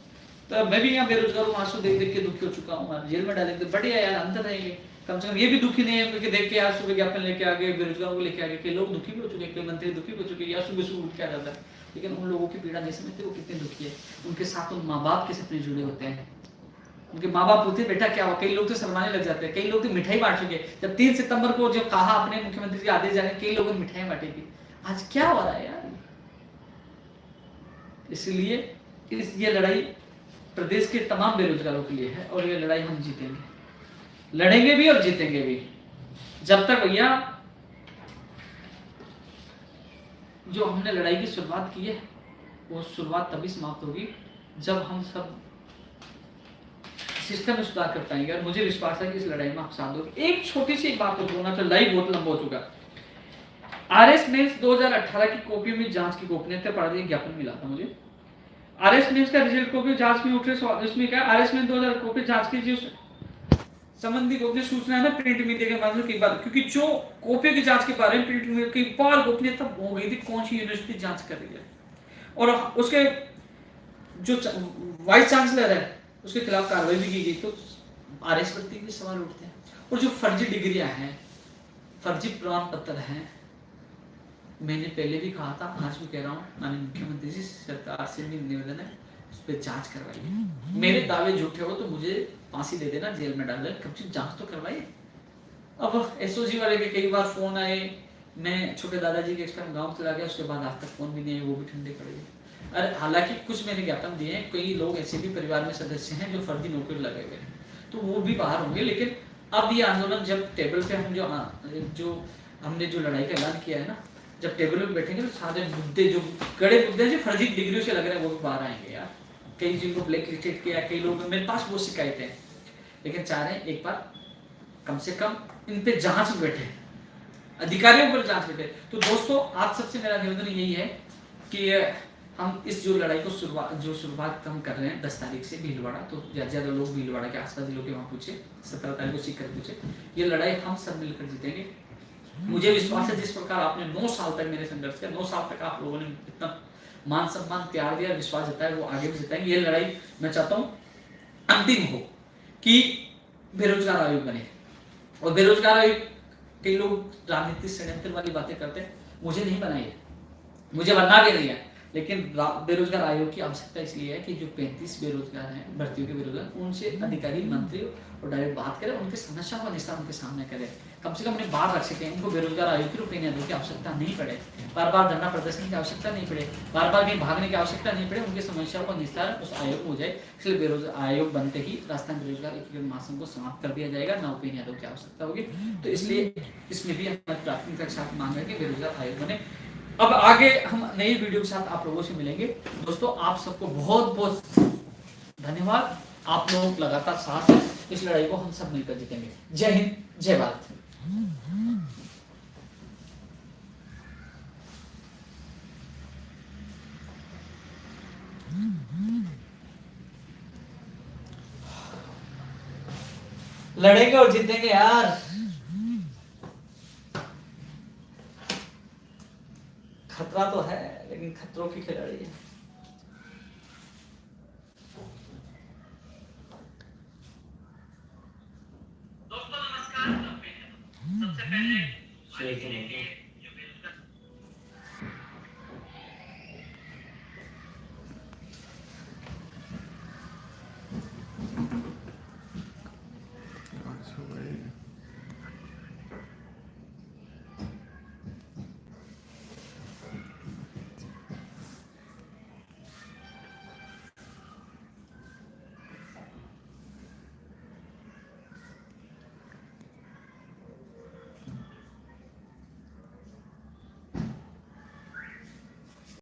तो मैं भी यहाँ बेरोजगार हूँ, आंसू देख देख के दुखी हो चुका हूँ, जेल में डालेंगे बढ़िया यार, अंतर है ये। कम से कम ये भी दुखी नहीं है क्योंकि देख के यार सुबह ज्ञापन लेके आ गए, बेरोजगारों को लेके आ गए, कई लोग दुखी भी हो चुके, कई मंत्री दुखी हो चुके, या सुबह सुबह उठ के आ जाता है। लेकिन उन लोगों की पीड़ा नहीं समझते, वो कितने दुखी है। उनके साथ उन माँ बाप के सपने जुड़े होते हैं, उनके माँ बाप पूछते बेटा क्या हुआ, कई लोग तो शर्माने लग जाते हैं, कई लोग तो मिठाई बांट चुके। जब 3 सितंबर को जो कहा अपने मुख्यमंत्री जी आदेश जाने, कई लोगों ने मिठाई बांटेगी। आज क्या हो रहा है यार। इसलिए ये लड़ाई प्रदेश के तमाम बेरोजगारों के लिए है और ये लड़ाई हम जीतेंगे, लड़ेंगे भी और जीतेंगे भी। जब तक भैया जो हमने लड़ाई की शुरुआत की है वो शुरुआत तभी समाप्त होगी जब हम सब सिस्टम में सुधार कर पाएंगे। और मुझे विश्वास है कि इस लड़ाई में आप साथ दोगे। एक छोटी सी एक बात तो बोलना चाहिए, लाइव बहुत लंबा हो चुका। आरएस मेंस 2018 की कॉपी में जांच की गोपनीयता पर ज्ञापन मिला था मुझे। आरएस मेंस का रिजल्ट कॉपी जांच में उठे, इसमें क्या आरएस मेंस 2000 कॉपी जांच की जो संबंधी गोपनीय सूचना है ना प्रिंट मीडिया के माध्यम की बात, क्योंकि जो कॉपी की जांच के बारे में प्रिंट मीडिया की बार गोपनीयता हो गई थी, कौन सी यूनिवर्सिटी जांच कर रही है और उसके जो वाइस चांसलर है उसके खिलाफ कार्रवाई भी की गई। तो आरएस प्रति भी सवाल उठते हैं। और जो फर्जी डिग्रियां हैं, फर्जी प्रमाण पत्र हैं, मैंने पहले भी कहा था, आज भी कह रहा हूँ, माननीय मुख्यमंत्री जी सरकार से भी निवेदन है उस पर जांच करवाइए। मेरे दावे झूठे हो तो मुझे फांसी दे देना, जेल में डाल देना, कम से कम जांच तो करवाइए। अब एसओजी वाले के कई बार फोन आए, मैं छोटे दादाजी के एक्सट्रा गाँव चला गया, उसके बाद आज तक फोन भी नहीं आए, वो भी ठंडे पड़ गए। अरे हालांकि कुछ मैंने ज्ञापन दिए हैं, कई लोग ऐसे भी परिवार में सदस्य हैं जो फर्जी नौकरी लगे हुए हैं, तो वो भी बाहर होंगे। लेकिन अब ये आंदोलन जब टेबल पे हम जो हमने जो लड़ाई का ऐलान किया है ना, जब टेबल पे बैठेंगे तो सारे मुद्दे जो कड़े मुद्दे जो फर्जी डिग्रियों से लग रहे हैं वो भी बाहर आएंगे यार। कई जिनको ब्लैक लिस्टेड किया, कई लोग मेरे पास वो शिकायतें हैं, लेकिन चाह रहे हैं एक बार कम से कम इन पे जांच बैठे, अधिकारियों पर जांच बैठे। तो दोस्तों आप सबसे मेरा निवेदन यही है कि हम इस जो लड़ाई को शुरुआत हम कर रहे हैं 10 तारीख से भीलवाड़ा, तो ज्यादा लोग भीलवाड़ा के आसपास लोग वहाँ पूछे, 17 तारीख को सीकर पूछे, ये लड़ाई हम सब मिलकर जीतेंगे। मुझे विश्वास है जिस प्रकार आपने 9 साल तक मेरे संघर्ष किया, 9 साल तक आप लोगों ने इतना मान सम्मान प्यार दिया, विश्वास जताया, वो आगे भी जताएंगे। ये लड़ाई मैं चाहता हूँ अंतिम हो कि बेरोजगार आयोग बने। और बेरोजगार आयोग कई लोग राजनीतिक षड्यंत्र वाली बातें करते हैं, मुझे नहीं बनाई है, मुझे बनना भी नहीं है, लेकिन बेरोजगार आयोग की आवश्यकता इसलिए है कि जो 35 बेरोजगार हैं, भर्तियों के बेरोजगार, उनसे अधिकारी मंत्री और डायरेक्ट बात करें, उनकी समस्याओं का निस्तार उनके सामने करें, कम से कम उन्हें बाहर रख सकें। उनको बेरोजगार आयोग के रूप में आयोग की आवश्यकता नहीं पड़े, बार बार धरना प्रदर्शन की आवश्यकता नहीं पड़े, बार बार कहीं भागने की आवश्यकता नहीं पड़े, उनकी समस्याओं का निस्तार उस आयोग में हो जाए। इसलिए बेरोजगार आयोग बनते ही राजस्थान बेरोजगार एकीकरण महासंघ को समाप्त कर दिया जाएगा, ना उपेन्द्र यादव की आवश्यकता होगी। तो इसलिए इसमें भी हमारी प्राथमिकता के साथ मांग है कि बेरोजगार आयोग बने। अब आगे हम नई वीडियो के साथ आप लोगों से मिलेंगे। दोस्तों आप सबको बहुत बहुत धन्यवाद, आप लोग लगातार साथ हैं, इस लड़ाई को हम सब मिलकर जीतेंगे। जय हिंद, जय भारत। लड़ेंगे और जीतेंगे यार। खतरा तो है लेकिन खतरों की खिलाड़ी है।